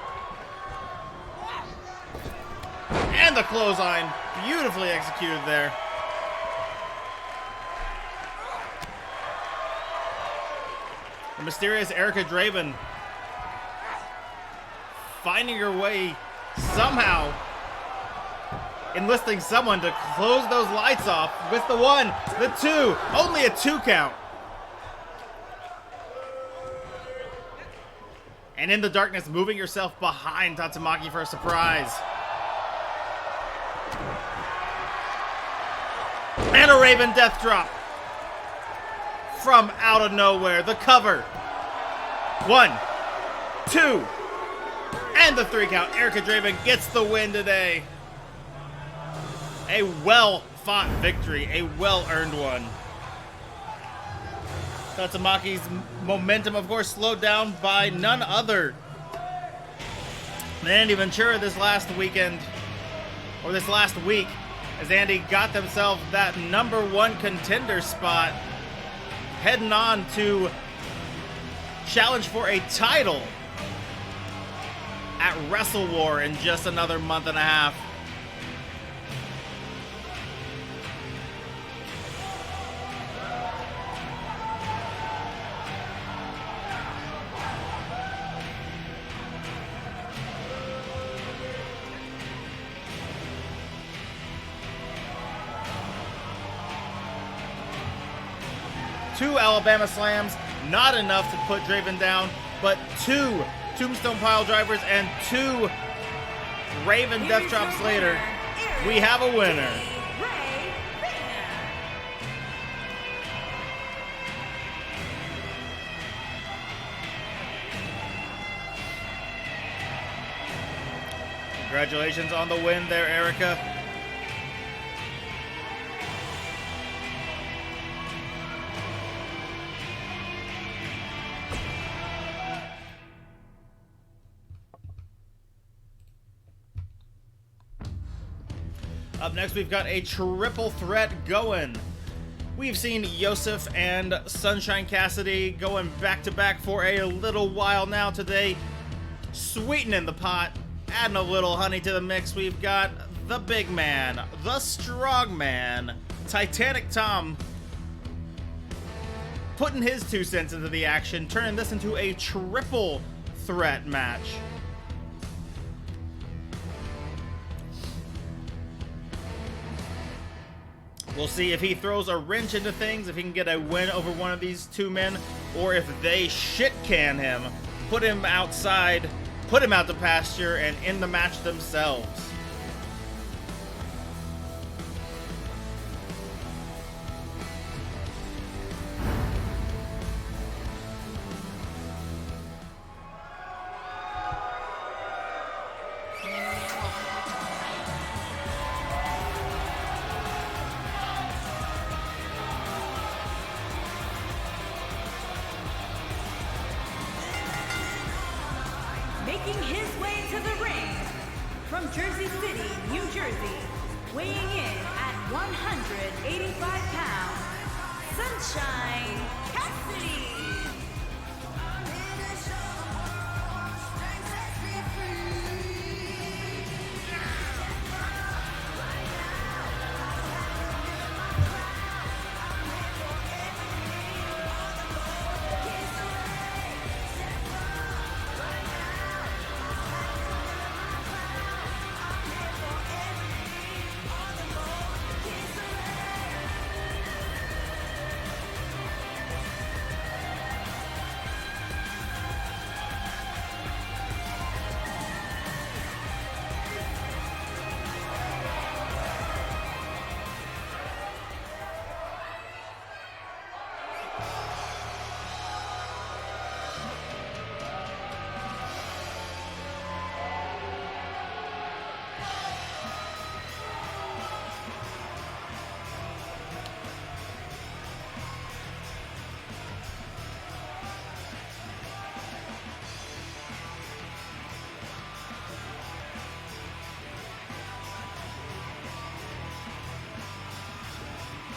And the clothesline, beautifully executed there. The mysterious Erica Draven finding her way somehow, enlisting someone to close those lights off with the 1, the 2, only a 2 count. And in the darkness, moving yourself behind Tatsumaki for a surprise. And a Raven death drop. From out of nowhere, the cover. 1, 2, and the 3 count. Erica Draven gets the win today. A well-fought victory, a well-earned one. Tatsumaki's momentum, of course, slowed down by none other than Andy Ventura this last weekend, or this last week, as Andy got themselves that #1 contender spot, heading on to challenge for a title at Wrestle War in just another month and a half. 2 Alabama slams, not enough to put Draven down, but 2 Tombstone pile drivers and 2 Raven death drops later. We have a winner. Congratulations on the win there, Erica. Up next, we've got a triple threat going. We've seen Yosef and Sunshine Cassidy going back-to-back for a little while now. Today, sweetening the pot, adding a little honey to the mix. We've got the big man, the strong man, Titanic Tom, putting his 2 cents into the action, turning this into a triple threat match. We'll see if he throws a wrench into things, if he can get a win over one of these 2 men, or if they shit can him, put him outside, put him out to pasture, and end the match themselves. Making his way to the ring from Jersey City, New Jersey, weighing in at 185 pounds, Sunshine Cassidy.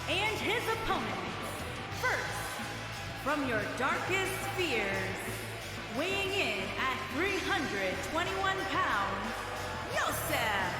And his opponents, first, from your darkest fears, weighing in at 321 pounds, Yosef.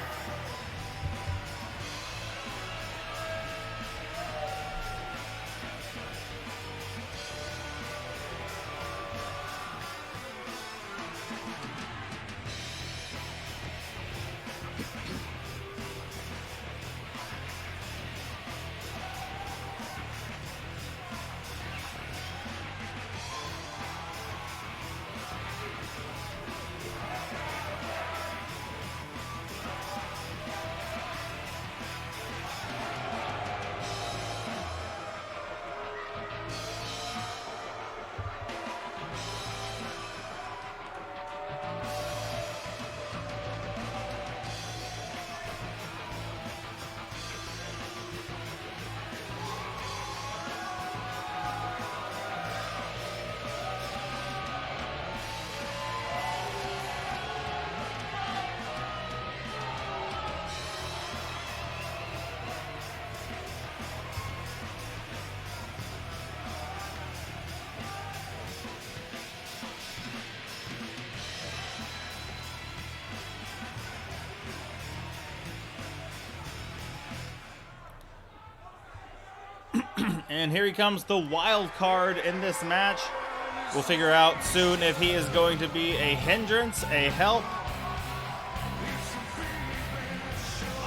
And here he comes, the wild card in this match. We'll figure out soon if he is going to be a hindrance, a help,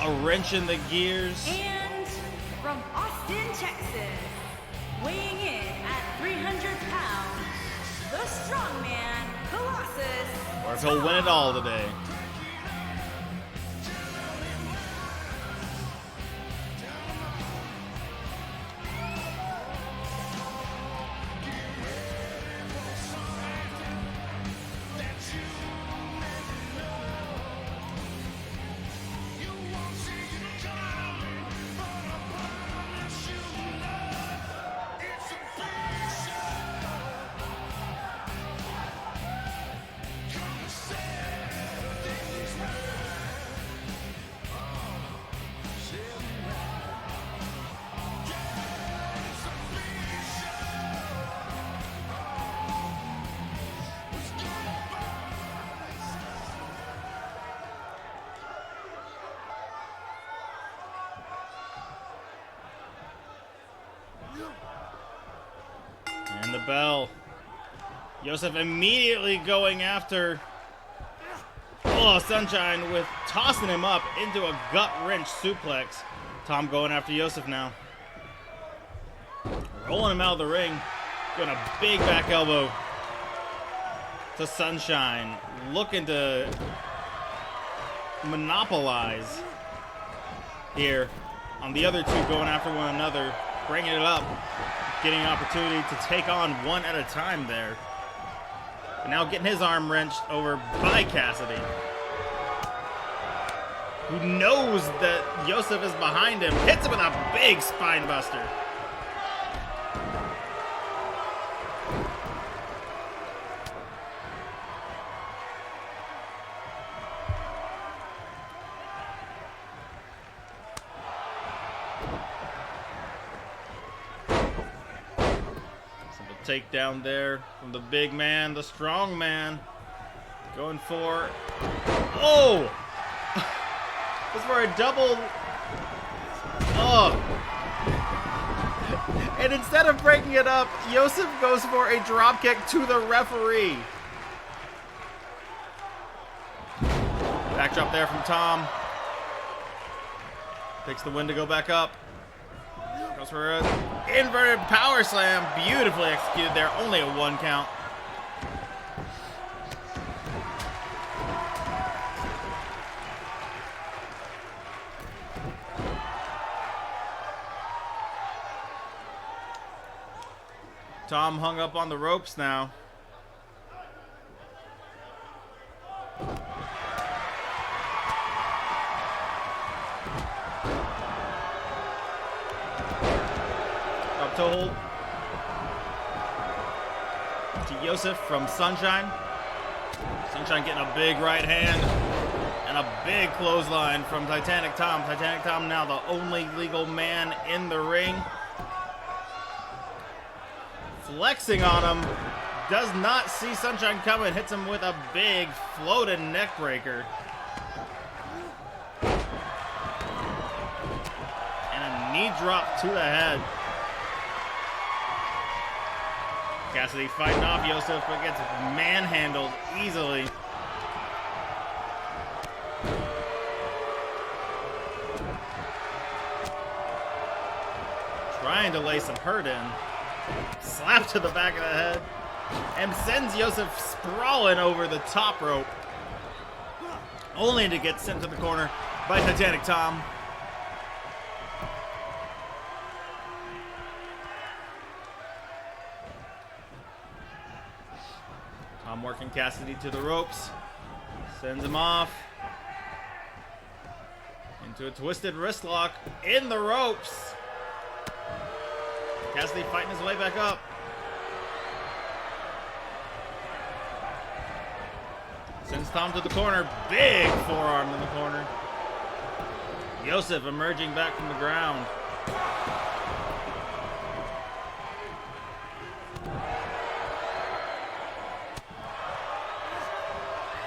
a wrench in the gears. And from Austin, Texas, Weighing in at 300 pounds, the strongman, Colossus. Or if he'll win it all today. And the bell. Yosef immediately going after Sunshine with tossing him up into a gut wrench suplex. Tom going after Yosef now. Rolling him out of the ring. Doing a big back elbow to Sunshine. Looking to monopolize here on the other two going after one another. Bringing it up. Getting an opportunity to take on one at a time there. And now getting his arm wrenched over by Cassidy, who knows that Yosef is behind him. Hits him with a big spine buster. Takedown there from the big man, the strong man. Going for... Oh! It's for a double... Oh! And instead of breaking it up, Yosef goes for a dropkick to the referee. Backdrop there from Tom. Takes the win to go back up. Goes for an inverted power slam. Beautifully executed there. Only a 1 count. Tom hung up on the ropes now. Toe hold to Yosef from Sunshine. Sunshine getting a big right hand and a big clothesline from Titanic Tom. Titanic Tom now the only legal man in the ring. Flexing on him. Does not see Sunshine coming. Hits him with a big floating neck breaker. And a knee drop to the head. Cassidy fighting off Yosef, but gets manhandled easily. Trying to lay some hurt in. Slap to the back of the head. And sends Yosef sprawling over the top rope. Only to get sent to the corner by Titanic Tom. Tom working Cassidy to the ropes. Sends him off. Into a twisted wrist lock in the ropes. Cassidy fighting his way back up. Sends Tom to the corner. Big forearm in the corner. Yosef emerging back from the ground.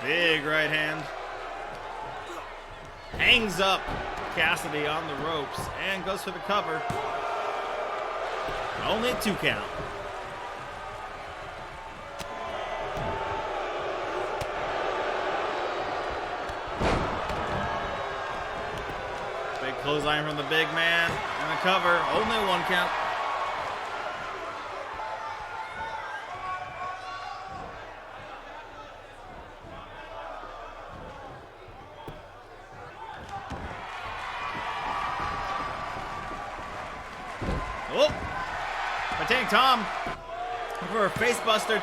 Big right hand. Hangs up Cassidy on the ropes and goes for the cover. Only a 2 count. Big clothesline from the big man and the cover. Only a 1 count. Oh! Titanic Tom for a face buster.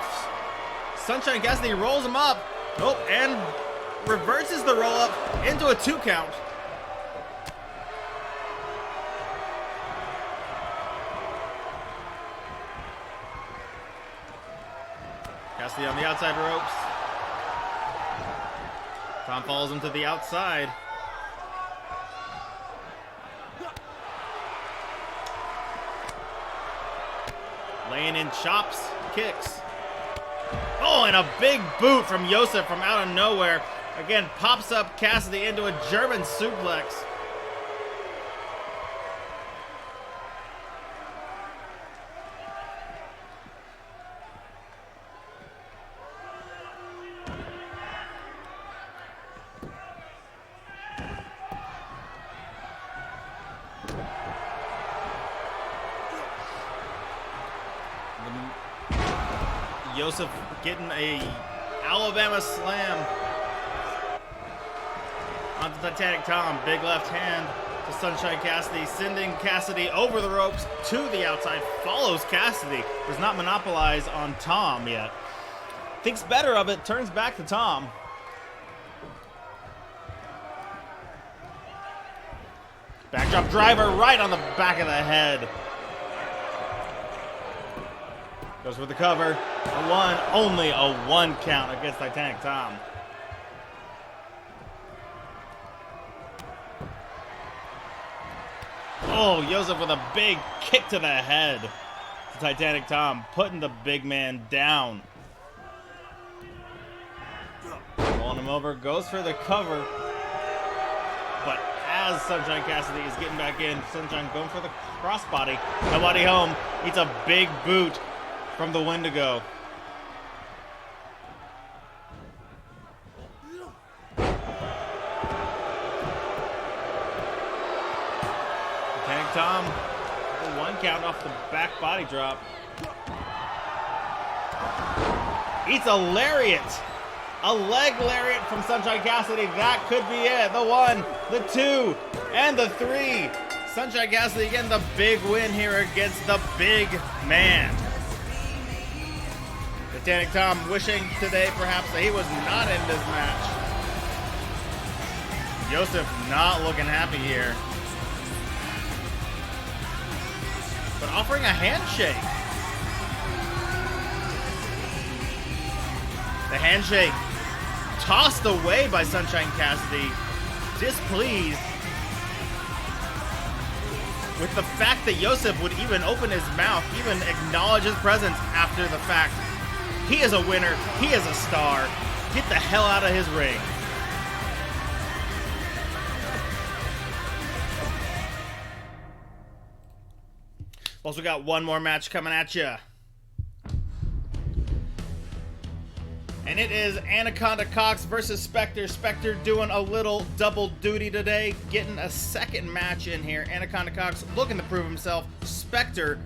Sunshine Cassidy rolls him up. Oh, and reverses the roll up into a 2 count. Cassidy on the outside ropes. Tom follows him to the outside. Laying in chops, kicks. Oh, and a big boot from Yosef from out of nowhere. Again, pops up Cassidy into a German suplex. Yosef getting a Alabama slam onto Titanic Tom. Big left hand to Sunshine Cassidy, sending Cassidy over the ropes to the outside. Follows Cassidy. Does not monopolize on Tom yet. Thinks better of it. Turns back to Tom. Backdrop driver right on the back of the head. Goes for the cover. A 1, only a 1 count against Titanic Tom. Oh, Yosef with a big kick to the head to Titanic Tom, putting the big man down. Pulling him over, goes for the cover. But as Sunshine Cassidy is getting back in, Sunshine going for the crossbody. Nobody home. Eats a big boot from the Wendigo. Titanic Tom, the 1 count off the back body drop. Eats a lariat. A leg lariat from Sunshine Cassidy. That could be it. The 1, the 2, and the 3. Sunshine Cassidy getting the big win here against the big man. Titanic Tom wishing today perhaps that he was not in this match. Yosef not looking happy here. But offering a handshake. The handshake tossed away by Sunshine Cassidy. Displeased with the fact that Yosef would even open his mouth, even acknowledge his presence after the fact. He is a winner. He is a star. Get the hell out of his ring. Also got one more match coming at you. And it is Anaconda Cox versus Spectre. Spectre doing a little double duty today, getting a second match in here. Anaconda Cox looking to prove himself. Spectre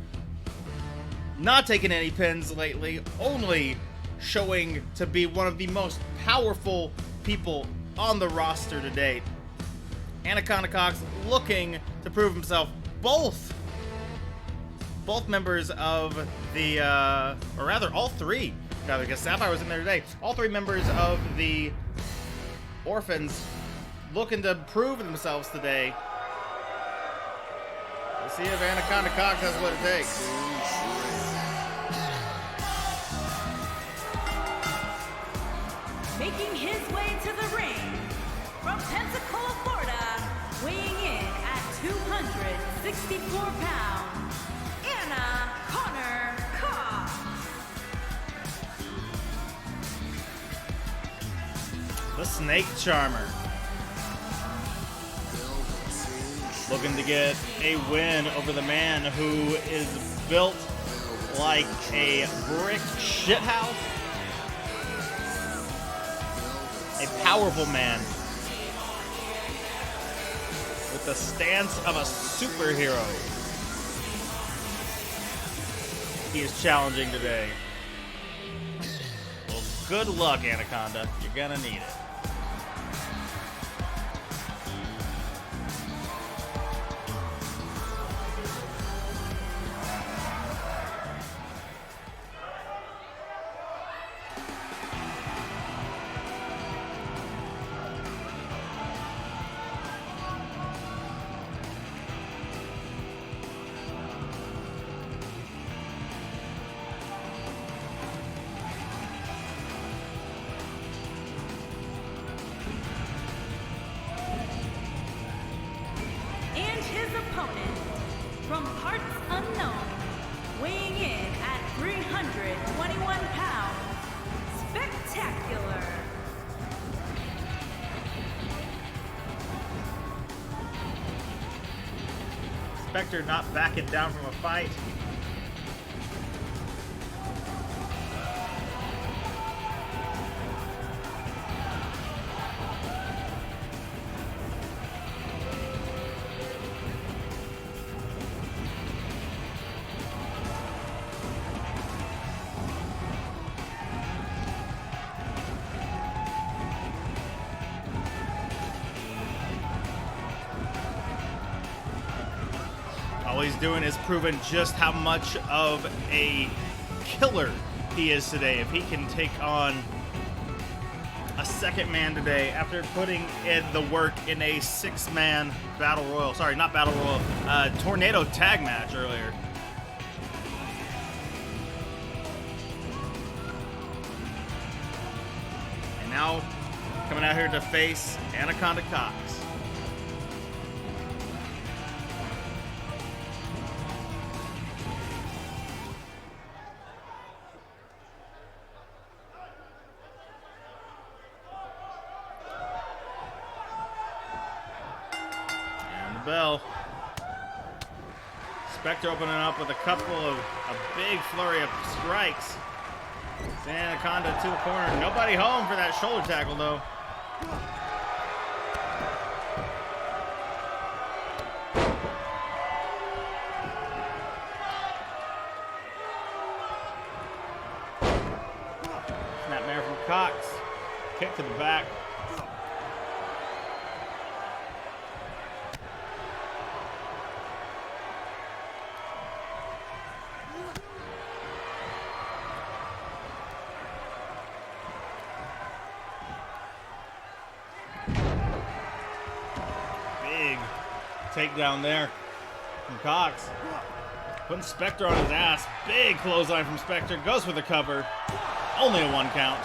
not taking any pins lately, only showing to be one of the most powerful people on the roster to date. Anaconda Cox looking to prove himself. Both members of the, or rather all three, because Sapphire was in there today. All 3 members of the Orphans looking to prove themselves today. Let's see if Anaconda Cox has what it takes. Making his way to the ring from Pensacola, Florida, weighing in at 264 pounds, Anaconda Cox. The Snake Charmer. Looking to get a win over the man who is built like a brick shithouse. A powerful man with the stance of a superhero. He is challenging today. Well, good luck, Anaconda. You're gonna need it. from parts unknown, weighing in at 321 pounds, Spectacular. Spectre not backing down from a fight. All he's doing is proving just how much of a killer he is today. If he can take on a second man today after putting in the work in a 6-man battle royal. Sorry, not battle royal. Tornado tag match earlier. And now coming out here to face Anaconda Cox. Bell. Spectre opening up with a couple of a big flurry of strikes. Anaconda to the corner. Nobody home for that shoulder tackle though. Snapmare from Cox. Kick to the back. Big takedown there from Cox. Putting Spectre on his ass. Big clothesline from Spectre. Goes for the cover. Only a 1 count.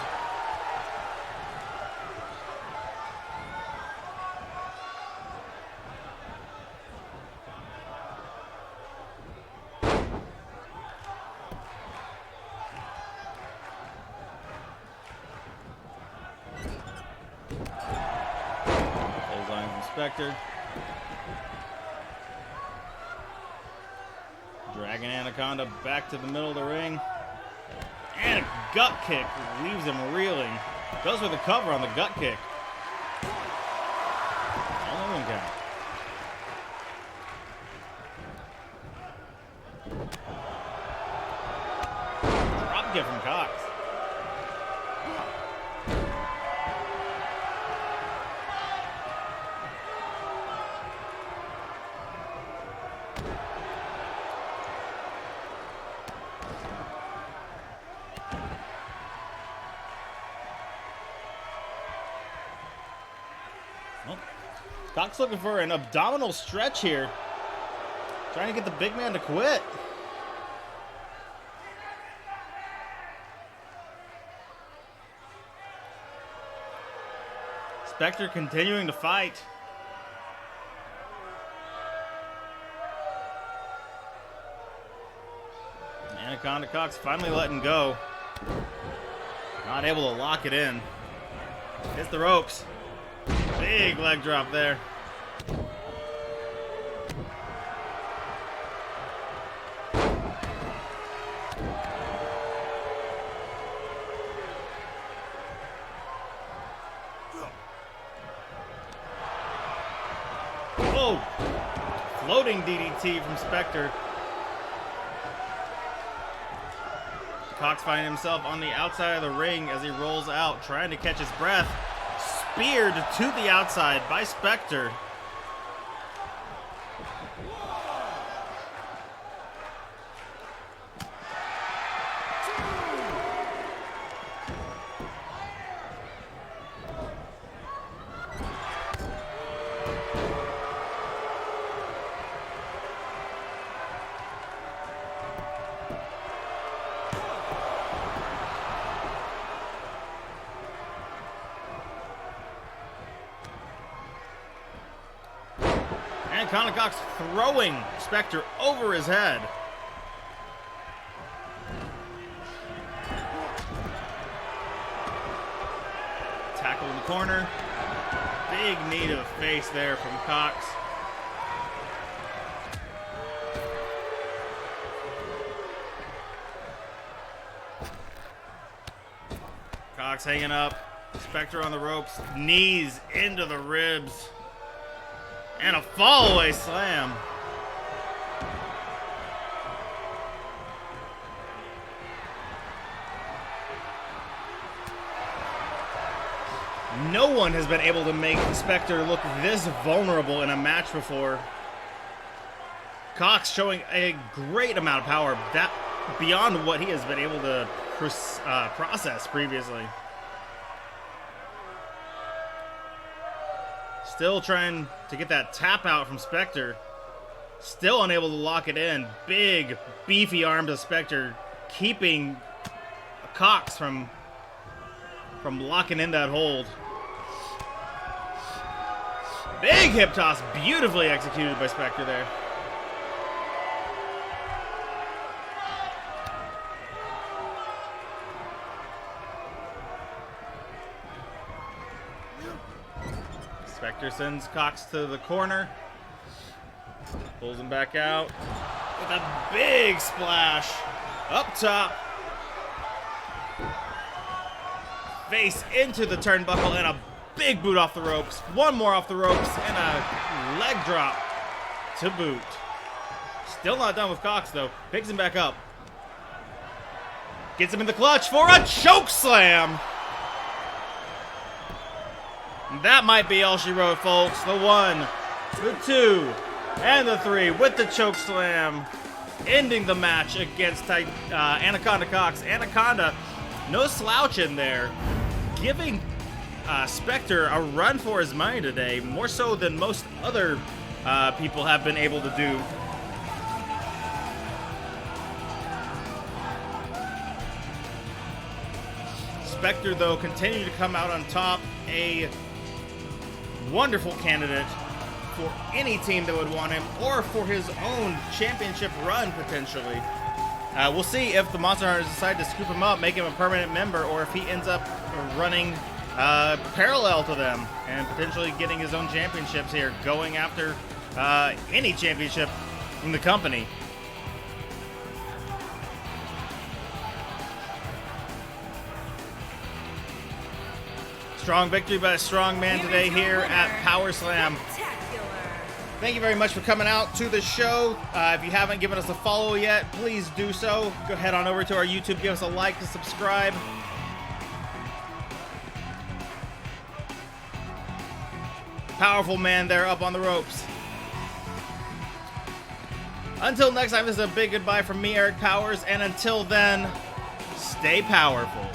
Clothesline from Spectre. Dragging Anaconda back to the middle of the ring. And a gut kick leaves him reeling. Goes for the cover on the gut kick. Only 1 count. Drop kick from Cox. Well, Cox looking for an abdominal stretch here. Trying to get the big man to quit. Spectre continuing to fight. Anaconda Cox finally letting go. Not able to lock it in. Hits the ropes. Big leg drop there. Whoa! Floating DDT from Spectre. Cox finding himself on the outside of the ring as he rolls out, trying to catch his breath. Speared to the outside by Spectre. Anaconda Cox throwing Spectre over his head. Tackle in the corner. Big knee to the face there from Cox. Cox hanging up. Spectre on the ropes. Knees into the ribs. And a fall-away slam. No one has been able to make Spectre look this vulnerable in a match before. Cox showing a great amount of power, that beyond what he has been able to process previously. Still trying to get that tap out from Spectre. Still unable to lock it in. Big, beefy arms of Spectre keeping Cox from locking in that hold. Big hip toss, beautifully executed by Spectre there. Spectre sends Cox to the corner. Pulls him back out with a big splash up top. Face into the turnbuckle and a big boot off the ropes. One more off the ropes and a leg drop to boot. Still not done with Cox though. Picks him back up. Gets him in the clutch for a choke slam. That might be all she wrote, folks. The 1, the 2, and the 3 with the choke slam, ending the match against Anaconda Cox. Anaconda, no slouch in there, giving Spectre a run for his money today, more so than most other people have been able to do. Spectre, though, continued to come out on top, a wonderful candidate for any team that would want him, or for his own championship run, potentially. We'll see if the Monster Hunters decide to scoop him up, make him a permanent member, or if he ends up running parallel to them and potentially getting his own championships here, going after any championship in the company. Strong victory by a strong man today here at PowerSlam. Thank you very much for coming out to the show. If you haven't given us a follow yet, please do so. Go ahead on over to our YouTube, give us a like and subscribe. Powerful man there up on the ropes. Until next time, this is a big goodbye from me, Eric Powers, and until then, stay powerful.